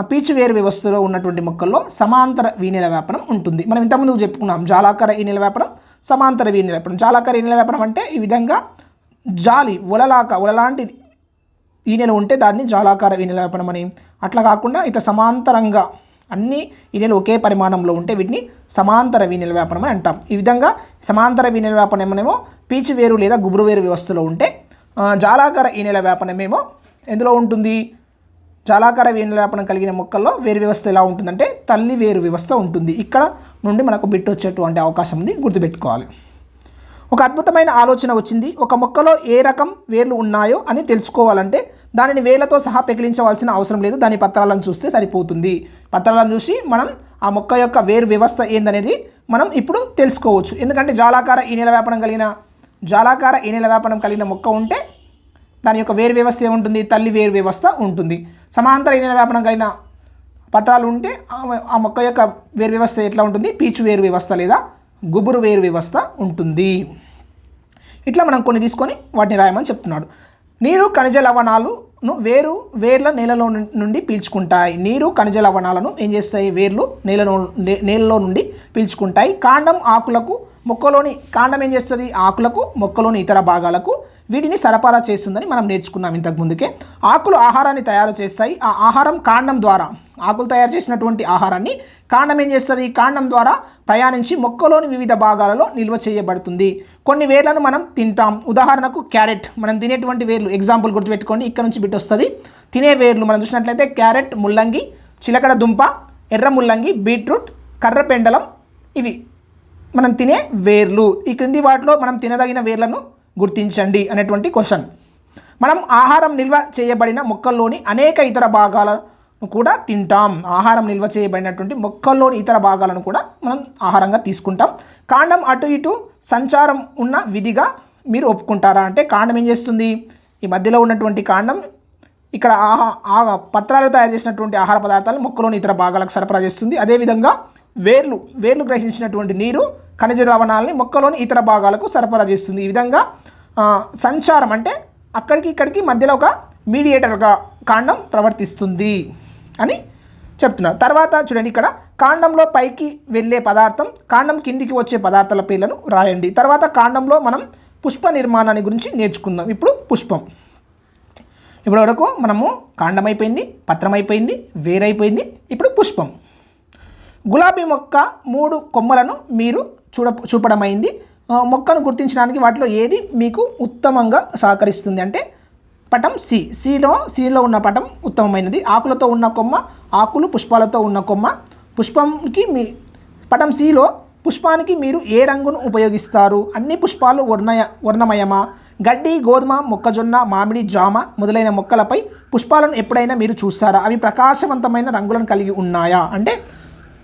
పీచు వేరు వ్యవస్థలో ఉన్నటువంటి మొక్కల్లో సమాంతర వీనెల వ్యాపనం ఉంటుంది. మనం ఇంతకుముందు చెప్పుకున్నాం జాలాకార ఈనెల వ్యాపనం, సమాంతర వీనెల వ్యాపనం. జాలాకార ఈనెల వ్యాపనం అంటే ఈ విధంగా వలలాంటి ఈనెలు ఉంటే దాన్ని జాలాకార వీనెల వ్యాపనం అని. అట్లా కాకుండా ఇట్లా సమాంతరంగా అన్ని ఈనెలు ఒకే పరిమాణంలో ఉంటే వీటిని సమాంతర వీనెల వ్యాపనం అని అంటాం. ఈ విధంగా సమాంతర వీనెల వ్యాపనమేమో పీచు వేరు లేదా గుబురు వేరు వ్యవస్థలో ఉంటే, జాలాకార ఈనెల వ్యాపనమేమో ఎందులో ఉంటుంది? జాలాకార వీనెల వ్యాపనం కలిగిన మొక్కల్లో వేరు వ్యవస్థ ఎలా ఉంటుందంటే తల్లి వేరు వ్యవస్థ ఉంటుంది. ఇక్కడ నుండి మనకు బిట్ వచ్చేటువంటి అవకాశం ఉంది, గుర్తుపెట్టుకోవాలి. ఒక అద్భుతమైన ఆలోచన వచ్చింది. ఒక మొక్కలో ఏ రకం వేర్లు ఉన్నాయో అని తెలుసుకోవాలంటే దానిని వేర్లతో సహా పెకిలించవలసిన అవసరం లేదు. దాని పత్రాలను చూస్తే సరిపోతుంది. పత్రాలను చూసి మనం ఆ మొక్క యొక్క వేరు వ్యవస్థ ఏందనేది మనం ఇప్పుడు తెలుసుకోవచ్చు. ఎందుకంటే జాలాకార ఈనెల వ్యాపనం కలిగిన మొక్క ఉంటే దాని యొక్క వేరు వ్యవస్థ ఏముంటుంది? తల్లి వేరు వ్యవస్థ ఉంటుంది. సమాంతర ఈనెల వ్యాపనం కలిగిన పత్రాలు ఉంటే ఆ మొక్క యొక్క వేరు వ్యవస్థ ఎట్లా ఉంటుంది? పీచు వేరు వ్యవస్థ లేదా గుబురు వేరు వ్యవస్థ ఉంటుంది. ఇట్లా మనం కొన్ని తీసుకొని వాటిని రాయమని చెప్తున్నాడు. నీరు ఖనిజ లవణాలను వేర్ల నేలలో నుండి పీల్చుకుంటాయి. నీరు ఖనిజ లవణాలను ఏం చేస్తాయి? వేర్లు నేలలో నుండి పీల్చుకుంటాయి. కాండం ఏం చేస్తుంది? ఆకులకు, మొక్కలోని ఇతర భాగాలకు వీటిని సరఫరా చేస్తుందని మనం నేర్చుకున్నాం ఇంతకు ముందుకే. ఆకులు ఆహారాన్ని తయారు చేస్తాయి. ఆ ఆహారం కాండం ద్వారా, ఆకులు తయారు చేసినటువంటి ఆహారాన్ని కాండం ఏం చేస్తుంది? కాండం ద్వారా ప్రయాణించి మొక్కలోని వివిధ భాగాలలో నిల్వ చేయబడుతుంది. కొన్ని వేర్లను మనం తింటాం. ఉదాహరణకు క్యారెట్, మనం తినేటువంటి వేర్లు. ఎగ్జాంపుల్ గుర్తుపెట్టుకోండి, ఇక్కడ నుంచి బిట్ వస్తుంది. తినే వేర్లు మనం చూసినట్లయితే క్యారెట్, ముల్లంగి, చిలకడ దుంప, ఎర్ర ముల్లంగి, బీట్రూట్, కర్ర పెండలం, ఇవి మనం తినే వేర్లు. ఈ క్రింది వాటిలో మనం తినదగిన వేర్లను గుర్తించండి అనేటువంటి క్వశ్చన్. మనం ఆహారం నిల్వ చేయబడిన మొక్కల్లోని అనేక ఇతర భాగాల కూడా తింటాం. ఆహారం నిల్వ చేయబడినటువంటి మొక్కల్లోని ఇతర భాగాలను కూడా మనం ఆహారంగా తీసుకుంటాం. కాండం అటు ఇటు సంచారం ఉన్న విధిగా మీరు ఒప్పుకుంటారా అంటే కాండం ఏం చేస్తుంది, ఈ మధ్యలో ఉన్నటువంటి కాండం ఇక్కడ పత్రాలు తయారు చేసినటువంటి ఆహార పదార్థాలు మొక్కలోని ఇతర భాగాలకు సరఫరా చేస్తుంది. అదేవిధంగా వేర్లు గ్రహించినటువంటి నీరు ఖనిజ లవణాలని మొక్కలోని ఇతర భాగాలకు సరఫరా చేస్తుంది. ఈ విధంగా సంచారం అంటే అక్కడికి ఇక్కడికి మధ్యలో ఒక మీడియేటర్గా కాండం ప్రవర్తిస్తుంది అని చెప్తున్నారు. తర్వాత చూడండి, ఇక్కడ కాండంలో పైకి వెళ్ళే పదార్థం, కాండం కిందికి వచ్చే పదార్థాల పేర్లను రాయండి. తర్వాత కాండంలో మనం పుష్ప నిర్మాణాన్ని గురించి నేర్చుకుందాం. ఇప్పుడు పుష్పం. ఇప్పటి వరకు మనము కాండం అయిపోయింది, పత్రం అయిపోయింది, వేరైపోయింది. ఇప్పుడు పుష్పం. గులాబీ మొక్క 3 కొమ్మలను మీరు చూపడమైంది. మొక్కను గుర్తించడానికి వాటిలో ఏది మీకు ఉత్తమంగా సహకరిస్తుంది అంటే పటం సిలో ఉన్న పటం ఉత్తమమైనది. ఆకులతో ఉన్న కొమ్మ, ఆకులు పుష్పాలతో ఉన్న కొమ్మ. పుష్పంకి పటం సిలో పుష్పానికి మీరు ఏ రంగును ఉపయోగిస్తారు? అన్ని పుష్పాలు వర్ణమయమా? గడ్డి, గోధుమ, మొక్కజొన్న, మామిడి, జామ మొదలైన మొక్కలపై పుష్పాలను ఎప్పుడైనా మీరు చూసారా? అవి ప్రకాశవంతమైన రంగులను కలిగి ఉన్నాయా అంటే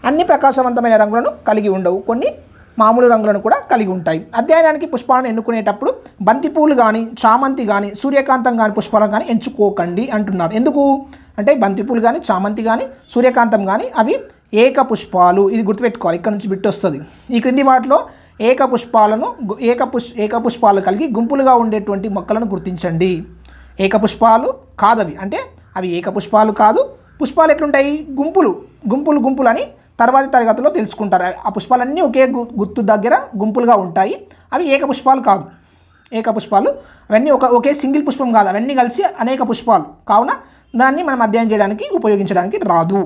అన్ని ప్రకాశవంతమైన రంగులను కలిగి ఉండవు, కొన్ని మామూలు రంగులను కూడా కలిగి ఉంటాయి. అధ్యయనానికి పుష్పాలను ఎన్నుకునేటప్పుడు బంతిపూలు కానీ, చామంతి కానీ, సూర్యకాంతం కానీ పుష్పాలను కానీ ఎంచుకోకండి అంటున్నారు. ఎందుకు అంటే బంతిపూలు కానీ, చామంతి కానీ, సూర్యకాంతం కానీ అవి ఏక పుష్పాలు. ఇది గుర్తుపెట్టుకోవాలి, ఇక్కడ నుంచి బిట్ వస్తుంది. ఈ క్రింది వాటిలో ఏక పుష్పాలు కలిగి గుంపులుగా ఉండేటువంటి మొక్కలను గుర్తించండి. ఏక పుష్పాలు కాదవి, అంటే అవి ఏక పుష్పాలు కాదు. పుష్పాలు ఎట్లుంటాయి? గుంపులు అని తర్వాతి తరగతిలో తెలుసుకుంటారు. ఆ పుష్పాలన్నీ ఒకే గుర్తు దగ్గర గుంపులుగా ఉంటాయి. అవి ఏక పుష్పాలు కాదు. ఏక పుష్పాలు అవన్నీ ఒకే సింగిల్ పుష్పం కాదు, అవన్నీ కలిసి అనేక పుష్పాలు. కావున దాన్ని మనం అధ్యయనం చేయడానికి ఉపయోగించడానికి రాదు.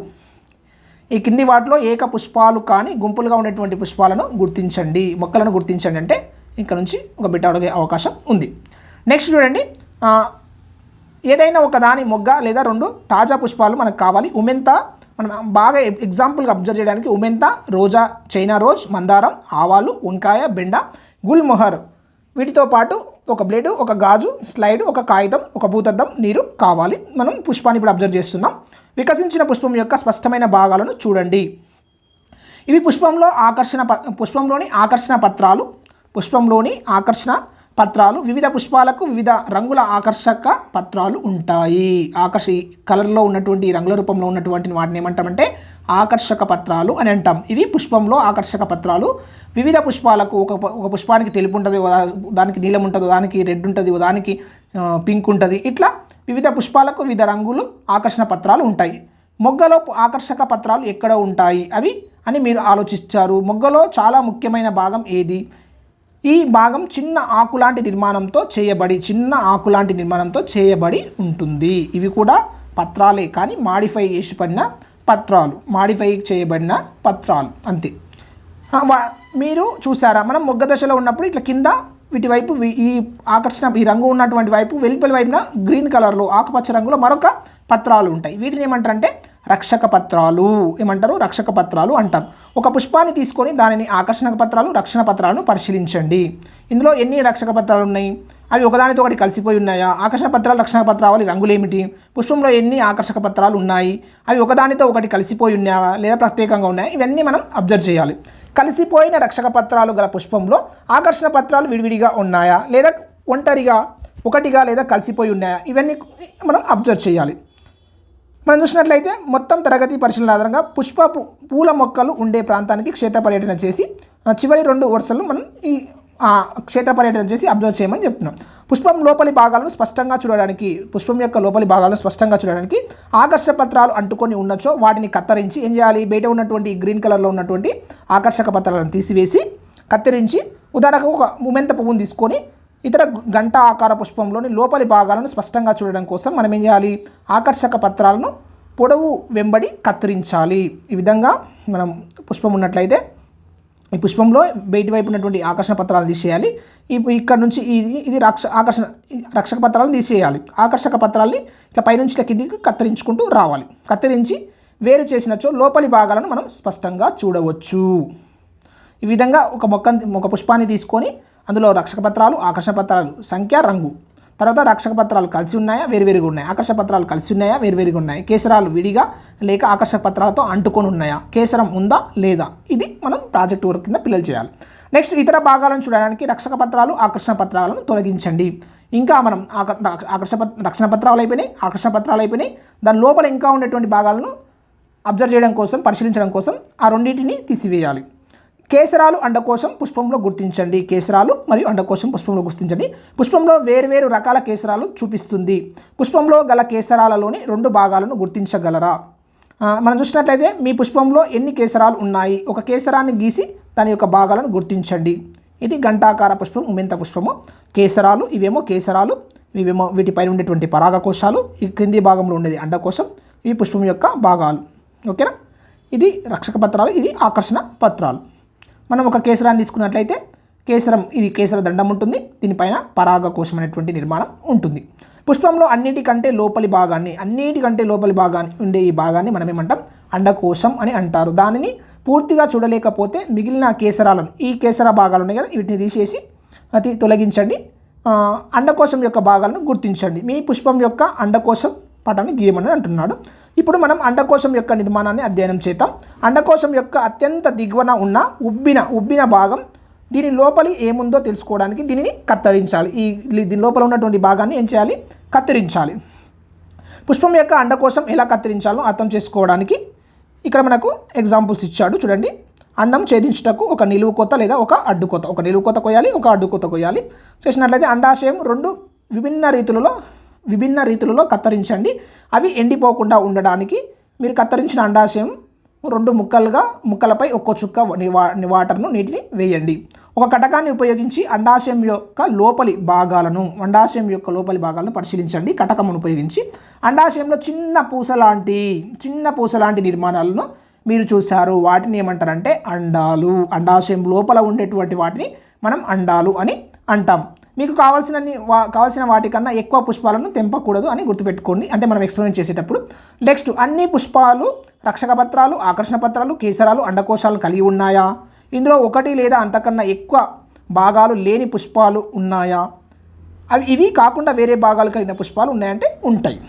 ఈ కింది వాటిలో ఏక పుష్పాలు కానీ గుంపులుగా ఉండేటువంటి పుష్పాలను గుర్తించండి, మొక్కలను గుర్తించండి అంటే ఇక్కడ నుంచి ఒక బిట్ అడిగే అవకాశం ఉంది. నెక్స్ట్ చూడండి, ఏదైనా ఒక దాని మొగ్గ లేదా 2 తాజా పుష్పాలు మనకు కావాలి. ఉమెంతా, మనం బాగా ఎగ్జాంపుల్గా అబ్జర్వ్ చేయడానికి ఉమెంతా, రోజా, చైనా రోజ్, మందారం, ఆవాలు, వంకాయ, బెండ, గుల్మొహర్, వీటితో పాటు ఒక బ్లేడు, ఒక గాజు, స్లైడ్, ఒక కాగితం, ఒక భూతద్దం, నీరు కావాలి. మనం పుష్పాన్ని ఇప్పుడు అబ్జర్వ్ చేస్తున్నాం. వికసించిన పుష్పం యొక్క స్పష్టమైన భాగాలను చూడండి. ఇవి పుష్పంలోని ఆకర్షణ పత్రాలు. వివిధ పుష్పాలకు వివిధ రంగుల ఆకర్షక పత్రాలు ఉంటాయి. కలర్లో ఉన్నటువంటి రంగుల రూపంలో ఉన్నటువంటి వాటిని ఏమంటామంటే ఆకర్షక పత్రాలు అని అంటాం. ఇవి పుష్పంలో ఆకర్షక పత్రాలు. వివిధ పుష్పాలకు ఒక పుష్పానికి తెలుపు ఉంటుంది, దానికి నీలం ఉంటుంది, దానికి రెడ్ ఉంటుంది, దానికి పింక్ ఉంటుంది. ఇట్లా వివిధ పుష్పాలకు వివిధ రంగులు ఆకర్షణ పత్రాలు ఉంటాయి. మొగ్గలో ఆకర్షక పత్రాలు ఎక్కడ ఉంటాయి అవి అని మీరు ఆలోచించారు. మొగ్గలో చాలా ముఖ్యమైన భాగం ఏది? ఈ భాగం చిన్న ఆకులాంటి నిర్మాణంతో చేయబడి ఉంటుంది. ఇవి కూడా పత్రాలే కానీ మాడిఫై చేయబడిన పత్రాలు అంతే. మీరు చూసారా, మనం మొగ్గ దశలో ఉన్నప్పుడు ఇట్లా కింద వీటి వైపు ఈ రంగు ఉన్నటువంటి వైపు వెలుపలి వైపున గ్రీన్ కలర్లో ఆకుపచ్చ రంగులో మరొక పత్రాలు ఉంటాయి. వీటిని ఏమంటారంటే రక్షక పత్రాలు అంటారు. ఒక పుష్పాన్ని తీసుకొని దానిని ఆకర్షణ పత్రాలు, రక్షణ పత్రాలను పరిశీలించండి. ఇందులో ఎన్ని రక్షక పత్రాలు ఉన్నాయి? అవి ఒకదానితో ఒకటి కలిసిపోయి ఉన్నాయా? ఆకర్షణ పత్రాలు, రక్షణ పత్రాలు రంగులు ఏమిటి? పుష్పంలో ఎన్ని ఆకర్షక పత్రాలు ఉన్నాయి? అవి ఒకదానితో ఒకటి కలిసిపోయి ఉన్నాయా లేదా ప్రత్యేకంగా ఉన్నాయా? ఇవన్నీ మనం అబ్జర్వ్ చేయాలి. కలిసిపోయిన రక్షక పత్రాలు గల పుష్పంలో ఆకర్షణ పత్రాలు విడివిడిగా ఉన్నాయా లేదా ఒకటిగా లేదా కలిసిపోయి ఉన్నాయా? ఇవన్నీ మనం అబ్జర్వ్ చేయాలి. మనం చూసినట్లయితే మొత్తం తరగతి పరిశీలన ఆధారంగా పూల మొక్కలు ఉండే ప్రాంతానికి క్షేత్ర పర్యటన చేసి చివరి 2 వరుసలు మనం ఈ క్షేత్ర పర్యటన చేసి అబ్జర్వ్ చేయమని చెప్తున్నాం. పుష్పం యొక్క లోపలి భాగాలను స్పష్టంగా చూడడానికి ఆకర్షక పత్రాలు అంటుకొని ఉన్నచో వాటిని కత్తిరించి ఏం చేయాలి? బయట ఉన్నటువంటి గ్రీన్ కలర్లో ఉన్నటువంటి ఆకర్షక పత్రాలను తీసివేసి కత్తిరించి, ఉదాహరణకు ఒక ముమెంత పువ్వును తీసుకొని ఇతర గంట ఆకార పుష్పంలోని లోపలి భాగాలను స్పష్టంగా చూడడం కోసం మనం ఏం చేయాలి? ఆకర్షక పత్రాలను పొడవు వెంబడి కత్తిరించాలి. ఈ విధంగా మనం పుష్పం ఉన్నట్లయితే ఈ పుష్పంలో బయటి వైపు ఉన్నటువంటి ఆకర్షణ పత్రాలను తీసేయాలి. ఇక్కడ నుంచి ఇది రక్షక పత్రాలను తీసేయాలి. ఆకర్షక పత్రాలని ఇట్లా పైనుంచి ఇట్లా కిందికి కత్తిరించుకుంటూ రావాలి. కత్తిరించి వేరు చేసినచో లోపలి భాగాలను మనం స్పష్టంగా చూడవచ్చు. ఈ విధంగా ఒక పుష్పాన్ని తీసుకొని అందులో రక్షక పత్రాలు, ఆకర్షణ పత్రాలు, సంఖ్య, రంగు తర్వాత రక్షక పత్రాలు కలిసి ఉన్నాయా, వేరువేరుగా ఉన్నాయి. ఆకర్షక పత్రాలు కలిసి ఉన్నాయా, వేరువేరుగా ఉన్నాయి. కేసరాలు విడిగా లేక ఆకర్షక పత్రాలతో అంటుకొని ఉన్నాయా, కేసరం ఉందా లేదా, ఇది మనం ప్రాజెక్ట్ వర్క్ కింద పిల్లలు చేయాలి. నెక్స్ట్ ఇతర భాగాలను చూడడానికి రక్షక పత్రాలు, ఆకర్షణ పత్రాలను తొలగించండి. ఇంకా మనం రక్షణ పత్రాలు అయిపోయినాయి, ఆకర్షణ పత్రాలు అయిపోయినాయి. దాని లోపల ఇంకా ఉండేటువంటి భాగాలను అబ్జర్వ్ చేయడం కోసం, పరిశీలించడం కోసం ఆ రెండింటిని తీసివేయాలి. కేసరాలు అండకోశం పుష్పంలో గుర్తించండి. కేసరాలు మరియు అండకోశం పుష్పంలో గుర్తించండి. పుష్పంలో వేరువేరు రకాల కేసరాలు చూపిస్తుంది. పుష్పంలో గల కేసరాలలోని 2 భాగాలను గుర్తించగలరా? మనం చూసినట్లయితే మీ పుష్పంలో ఎన్ని కేసరాలు ఉన్నాయి, ఒక కేసరాన్ని గీసి దాని యొక్క భాగాలను గుర్తించండి. ఇది గంటాకార పుష్పం, ఉమెంత పుష్పము. కేసరాలు ఇవేమో కేసరాలు, ఇవేమో వీటిపైన ఉండేటువంటి పరాగకోశాలు, ఈ క్రింది భాగంలో ఉండేది అండకోశం, ఇవి పుష్పం యొక్క భాగాలు. ఓకేనా? ఇది రక్షక పత్రాలు, ఇది ఆకర్షణ పత్రాలు. మనం ఒక కేసరాన్ని తీసుకున్నట్లయితే కేసరం, ఇది కేసర దండం ఉంటుంది, దీనిపైన పరాగకోశం అనేటువంటి నిర్మాణం ఉంటుంది. పుష్పంలో అన్నిటికంటే లోపలి భాగాన్ని ఉండే ఈ భాగాన్ని మనం ఏమంటాం, అండకోశం అని అంటారు. దానిని పూర్తిగా చూడలేకపోతే మిగిలిన కేసరాలను, ఈ కేసర భాగాలు ఉన్నాయి కదా, వీటిని తీసేసి తొలగించండి. అండకోశం యొక్క భాగాలను గుర్తించండి. మీ పుష్పం యొక్క అండకోశం పటాన్ని గీయమని అంటున్నాడు. ఇప్పుడు మనం అండకోశం యొక్క నిర్మాణాన్ని అధ్యయనం చేద్దాం. అండకోశం యొక్క అత్యంత దిగువన ఉన్న ఉబ్బిన భాగం, దీని లోపలి ఏముందో తెలుసుకోవడానికి దీనిని కత్తిరించాలి. దీని లోపల ఉన్నటువంటి భాగాన్ని ఏం చేయాలి, కత్తిరించాలి. పుష్పం యొక్క అండకోశం ఎలా కత్తిరించాలో అర్థం చేసుకోవడానికి ఇక్కడ మనకు ఎగ్జాంపుల్స్ ఇచ్చాడు. చూడండి, అండం ఛేదించుటకు ఒక నిలువు కోత లేదా ఒక అడ్డుకోత, ఒక నిలువు కోత కొయ్యాలి, ఒక అడ్డుకోత కొయ్యాలి. చేసినట్లయితే అండాశయం 2 విభిన్న రీతులలో కత్తిరించండి. అవి ఎండిపోకుండా ఉండడానికి మీరు కత్తిరించిన అండాశయం 2 ముక్కలపై ఒక్కో చుక్క వాటర్ను, నీటిని వేయండి. ఒక కటకాన్ని ఉపయోగించి అండాశయం యొక్క లోపలి భాగాలను పరిశీలించండి. కటకమును ఉపయోగించి అండాశయంలో చిన్న పూస లాంటి నిర్మాణాలను మీరు చూశారు. వాటిని ఏమంటారంటే అండాలు. అండాశయం లోపల ఉండేటువంటి వాటిని మనం అండాలు అని అంటాం. మీకు కావాల్సిన వాటికన్నా ఎక్కువ పుష్పాలను తెంపకూడదు అని గుర్తుపెట్టుకోండి, అంటే మనం ఎక్స్పెరిమెంట్ చేసేటప్పుడు. నెక్స్ట్, అన్ని పుష్పాలు రక్షక పత్రాలు, ఆకర్షణ పత్రాలు, కేసరాలు, అండకోశాలు కలిగి ఉన్నాయా? ఇందులో 1 లేదా అంతకన్నా ఎక్కువ భాగాలు లేని పుష్పాలు ఉన్నాయా? ఇవి కాకుండా వేరే భాగాలు కలిగిన పుష్పాలు ఉన్నాయంటే ఉంటాయి.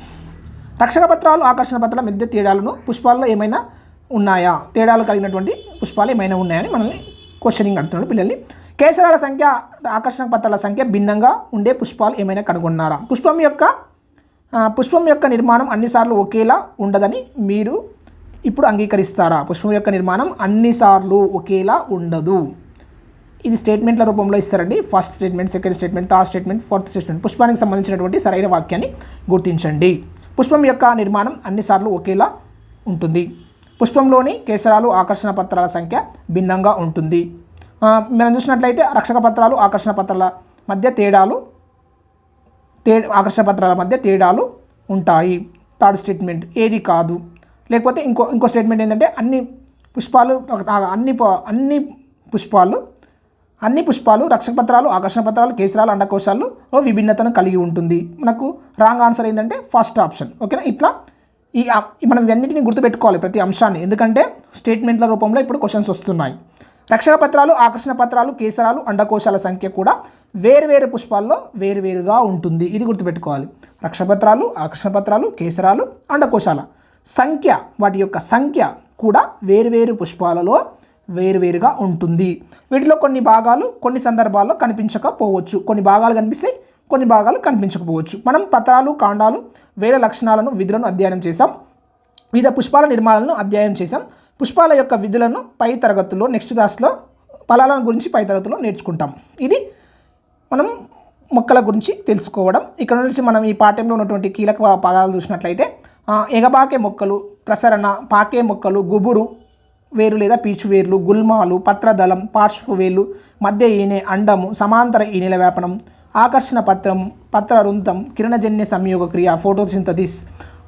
రక్షక పత్రాలు, ఆకర్షణ పత్రాల మధ్య తేడాలను, పుష్పాల్లో ఏమైనా ఉన్నాయా, తేడాలు కలిగినటువంటి పుష్పాలు ఏమైనా ఉన్నాయని మనల్ని క్వశ్చనింగ్ అడుగుతున్నాడు పిల్లల్ని. కేసరాల సంఖ్య, ఆకర్షణ పత్రాల సంఖ్య భిన్నంగా ఉండే పుష్పాలు ఏమైనా కనుగొన్నారా? పుష్పం యొక్క నిర్మాణం అన్నిసార్లు ఒకేలా ఉండదని మీరు ఇప్పుడు అంగీకరిస్తారా? పుష్పం యొక్క నిర్మాణం అన్నిసార్లు ఒకేలా ఉండదు. ఇది స్టేట్మెంట్ల రూపంలో ఇస్తారండి. First statement, second statement, third statement, fourth statement. పుష్పానికి సంబంధించినటువంటి సరైన వాక్యాన్ని గుర్తించండి. పుష్పం యొక్క నిర్మాణం అన్నిసార్లు ఒకేలా ఉంటుంది. పుష్పంలోని కేసరాలు, ఆకర్షణ పత్రాల సంఖ్య భిన్నంగా ఉంటుంది. మనం చూసినట్లయితే రక్షక పత్రాలు, ఆకర్షణ పత్రాల మధ్య తేడాలు ఉంటాయి. థర్డ్ స్టేట్మెంట్ ఏది కాదు. లేకపోతే ఇంకో స్టేట్మెంట్ ఏంటంటే అన్ని పుష్పాలు రక్షక పత్రాలు, ఆకర్షణ పత్రాలు, కేసరాలు, అండకోశాల్లో విభిన్నతను కలిగి ఉంటుంది. మనకు రాంగ్ ఆన్సర్ ఏంటంటే ఫస్ట్ ఆప్షన్. ఓకేనా? ఇట్లా మనం ఇవన్నిటిని గుర్తుపెట్టుకోవాలి, ప్రతి అంశాన్ని, ఎందుకంటే స్టేట్మెంట్ల రూపంలో ఇప్పుడు క్వశ్చన్స్ వస్తున్నాయి. రక్షక పత్రాలు, ఆకర్షణ పత్రాలు, కేసరాలు, అండకోశాల సంఖ్య కూడా వేరువేరు పుష్పాల్లో వేరువేరుగా ఉంటుంది. ఇది గుర్తుపెట్టుకోవాలి. రక్షక పత్రాలు, ఆకర్షణ పత్రాలు, కేసరాలు, అండకోశాల సంఖ్య, వాటి యొక్క సంఖ్య కూడా వేరువేరు పుష్పాలలో వేరువేరుగా ఉంటుంది. వీటిలో కొన్ని భాగాలు కొన్ని సందర్భాల్లో కనిపించకపోవచ్చు. కొన్ని భాగాలు కనిపిస్తాయి, కొన్ని భాగాలు కనిపించకపోవచ్చు. మనం పత్రాలు, కాండాలు, వేరే లక్షణాలను, విధులను అధ్యయనం చేసాం. వివిధ పుష్పాల నిర్మాణాలను అధ్యయనం చేసాం. పుష్పాల యొక్క విధులను పై తరగతుల్లో, నెక్స్ట్ క్లాస్లో ఫలాల గురించి పై తరగతిలో నేర్చుకుంటాం. ఇది మనం మొక్కల గురించి తెలుసుకోవడం. ఇక్కడ నుంచి మనం ఈ పాఠ్యంలో ఉన్నటువంటి కీలక పదాలు చూసినట్లయితే ఎగబాకే మొక్కలు, ప్రసరణ, పాకే మొక్కలు, గుబురు వేరు లేదా పీచు వేర్లు, గుల్మాలు, పత్రదళం, పార్శ్వ వేర్లు, మధ్య ఈనె, అండము, సమాంతర ఈనెల వ్యాపనం, ఆకర్షణ పత్రం, పత్రవృంతం, కిరణజన్య సంయోగ క్రియ, ఫోటోసింథసిస్,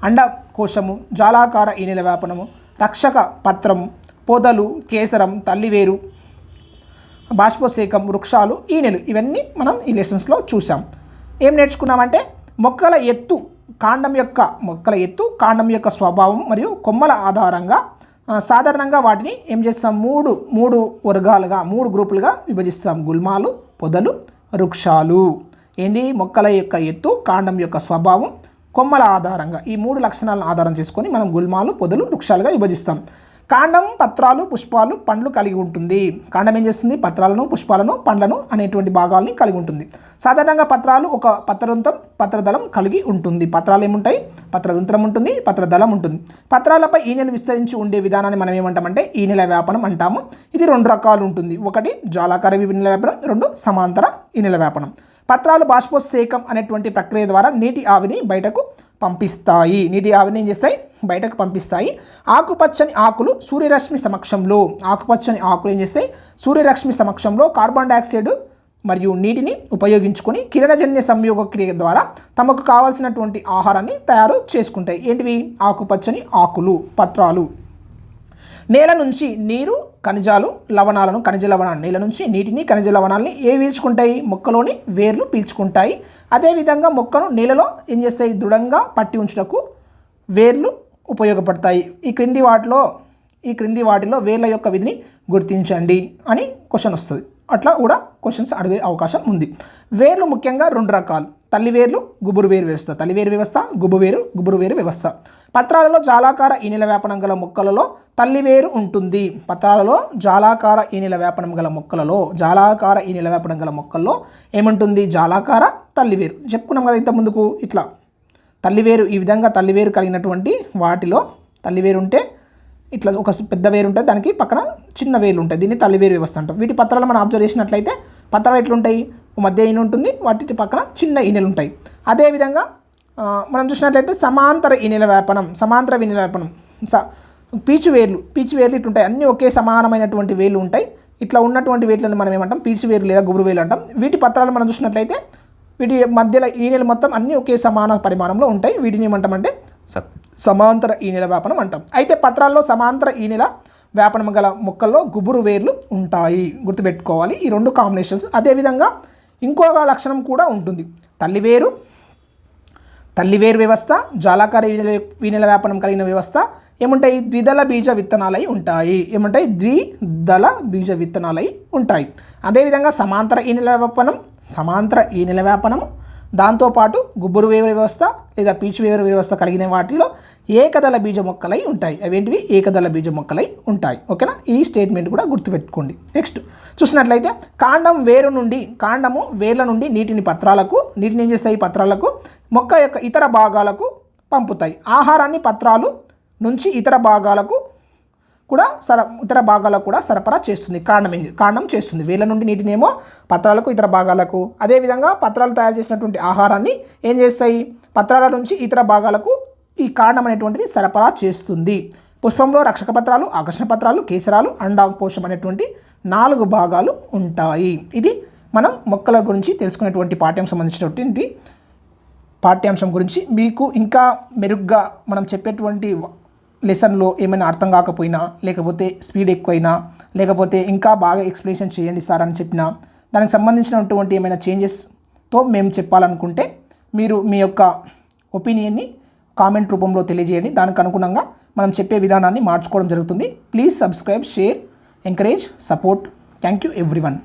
అండకోశము, జాలాకార ఈనెల వ్యాపనము, రక్షక పత్రం, పొదలు, కేసరం, తల్లివేరు, బాష్పోసేకం, వృక్షాలు, ఈనెలు. ఇవన్నీ మనం ఈ లెసన్స్లో చూసాం. ఏం నేర్చుకున్నామంటే మొక్కల ఎత్తు, కాండం యొక్క స్వభావం మరియు కొమ్మల ఆధారంగా సాధారణంగా వాటిని ఏం చేస్తాం, మూడు వర్గాలుగా, 3 గ్రూపులుగా విభజిస్తాం. గుల్మాలు, పొదలు, వృక్షాలు. ఏంది మొక్కల యొక్క ఎత్తు, కాండం యొక్క స్వభావం, కొమ్మల ఆధారంగా ఈ 3 లక్షణాలను ఆధారం చేసుకొని మనం గుల్మాలు, పొదలు, వృక్షాలుగా విభజిస్తాం. కాండం పత్రాలు, పుష్పాలు, పండ్లు కలిగి ఉంటుంది. కాండం ఏం చేస్తుంది? పత్రాలను, పుష్పాలను, పండ్లను అనేటువంటి భాగాలని కలిగి ఉంటుంది. సాధారణంగా పత్రాలు ఒక పత్రవృంతం, పత్రదళం కలిగి ఉంటుంది. పత్రాలు ఏముంటాయి? పత్రవృంతం ఉంటుంది, పత్రదళం ఉంటుంది. పత్రాలపై ఈనెలు విస్తరించి ఉండే విధానాన్ని మనం ఏమంటామంటే ఈనెల వ్యాపనం అంటాము. ఇది 2 రకాలు ఉంటుంది. ఒకటి జాలాకార ఈనెల వ్యాపనం, 2 సమాంతర ఈనెల వ్యాపనం. పత్రాలు బాష్పోత్సేకం అనేటువంటి ప్రక్రియ ద్వారా నీటి ఆవిని బయటకు పంపిస్తాయి. నీటి ఆవిరిని ఏం చేస్తాయి? బయటకు పంపిస్తాయి. ఆకుపచ్చని ఆకులు సూర్యరశ్మి సమక్షంలో, ఆకుపచ్చని ఆకులు ఏం చేస్తాయి? సూర్యరశ్మి సమక్షంలో కార్బన్ డైఆక్సైడ్ మరియు నీటిని ఉపయోగించుకొని కిరణజన్య సంయోగ క్రియ ద్వారా తమకు కావాల్సినటువంటి ఆహారాన్ని తయారు చేసుకుంటాయి. ఏంటివి? ఆకుపచ్చని ఆకులు, పత్రాలు. నేల నుంచి నీరు, ఖనిజ లవణాలు, నేల నుంచి నీటిని, ఖనిజ లవణాలని పీల్చుకుంటాయి? మొక్కలోని వేర్లు పీల్చుకుంటాయి. అదేవిధంగా మొక్కను నేలలో ఏం చేస్తాయి? దృఢంగా పట్టి ఉంచుటకు వేర్లు ఉపయోగపడతాయి. ఈ క్రింది వాటిలో వేర్ల యొక్క విధిని గుర్తించండి అని క్వశ్చన్ వస్తుంది. అట్లా కూడా క్వశ్చన్స్ అడిగే అవకాశం ఉంది. వేర్లు ముఖ్యంగా 2 రకాలు: తల్లివేర్లు, గుబురువేరు వ్యవస్థ. తల్లివేరు వ్యవస్థ, గుబురువేరు వ్యవస్థ. పత్రాలలో జాలాకార ఈనెల వ్యాపనం గల మొక్కలలో తల్లివేరు ఉంటుంది. పత్రాలలో జాలాకార ఈనెల వ్యాపనం గల మొక్కల్లో ఏముంటుంది? జాలాకార తల్లివేరు. చెప్పుకున్నాం కదా ఇంత ముందుకు. ఇట్లా తల్లివేరు, ఈ విధంగా తల్లివేరు కలిగినటువంటి వాటిలో తల్లివేరు ఉంటే ఇట్లా ఒక పెద్ద వేరు ఉంటుంది, దానికి పక్కన చిన్న వేర్లు ఉంటాయి. దీన్ని తల్లివేరు వ్యవస్థ అంటాం. వీటి పత్రాలు మనం అబ్జర్వ్ చేసినట్లయితే పత్రాలు ఎట్లుంటాయి? మధ్య ఈనె ఉంటుంది, వాటి పక్కన చిన్న ఈనెలు ఉంటాయి. అదేవిధంగా మనం చూసినట్లయితే సమాంతర ఈనెల వ్యాపనం. పీచు వేర్లు ఇట్లుంటాయి. అన్నీ ఒకే సమానమైనటువంటి వేర్లు ఉంటాయి. ఇట్లా ఉన్నటువంటి వేర్లను మనం ఏమంటాం? పీచు వేర్లు లేదా గుబురు వేర్లు అంటాం. వీటి పత్రాలు మనం చూసినట్లయితే వీటి మధ్యలో ఈనెలు మొత్తం అన్నీ ఒకే సమాన పరిమాణంలో ఉంటాయి. వీటిని ఏమంటామంటే సమాంతర ఈనెల వ్యాపనం అంటాం. అయితే పత్రాల్లో సమాంతర ఈనెల వ్యాపనం గల మొక్కల్లో గుబురు వేర్లు ఉంటాయి. గుర్తుపెట్టుకోవాలి ఈ 2 కాంబినేషన్స్. అదేవిధంగా ఇంకొక లక్షణం కూడా ఉంటుంది. తల్లివేరు వ్యవస్థ, జాలాకార ఈనెల వ్యాపనం కలిగిన వ్యవస్థ ఏముంటాయి? ద్విదళ బీజ విత్తనాలై ఉంటాయి. అదేవిధంగా సమాంతర ఈనెల వ్యాపనం దాంతోపాటు గుబ్బురువేరు వ్యవస్థ లేదా పీచువేరు వ్యవస్థ కలిగిన వాటిలో ఏకదళ బీజ మొక్కలై ఉంటాయి. అవేంటివి? ఏకదళ బీజ మొక్కలై ఉంటాయి. ఓకేనా? ఈ స్టేట్మెంట్ కూడా గుర్తుపెట్టుకోండి. నెక్స్ట్ చూసినట్లయితే కాండము వేర్ల నుండి నీటిని ఏం చేస్తాయి? పత్రాలకు మొక్క యొక్క ఇతర భాగాలకు పంపుతాయి. ఆహారాన్ని పత్రాలు నుంచి ఇతర భాగాలకు కూడా సరఫరా చేస్తుంది. కాండం చేస్తుంది. వేర్ల నుండి నీటినేమో పత్రాలకు, ఇతర భాగాలకు. అదేవిధంగా పత్రాలు తయారు చేసినటువంటి ఆహారాన్ని ఏం చేస్తాయి? పత్రాల నుంచి ఇతర భాగాలకు ఈ కాండం అనేటువంటిది సరఫరా చేస్తుంది. పుష్పంలో రక్షక పత్రాలు, ఆకర్షణ పత్రాలు, కేసరాలు, అండాకోశం అనేటువంటి 4 భాగాలు ఉంటాయి. ఇది మనం మొక్కల గురించి తెలుసుకునేటువంటి పాఠ్యాంశం గురించి మీకు ఇంకా మెరుగ్గా మనం చెప్పేటువంటి లెసన్లో ఏమైనా అర్థం కాకపోయినా, లేకపోతే స్పీడ్ ఎక్కువైనా, లేకపోతే ఇంకా బాగా ఎక్స్ప్లెనేషన్ చేయండి సార్ అని చెప్పినా, దానికి సంబంధించినటువంటి ఏమైనా చేంజెస్తో మేము చెప్పాలనుకుంటే మీరు మీ యొక్క ఒపీనియన్ని కామెంట్ రూపంలో తెలియజేయండి. దానికి అనుగుణంగా మనం చెప్పే విధానాన్ని మార్చుకోవడం జరుగుతుంది. Please subscribe, share, encourage, support. Thank you everyone.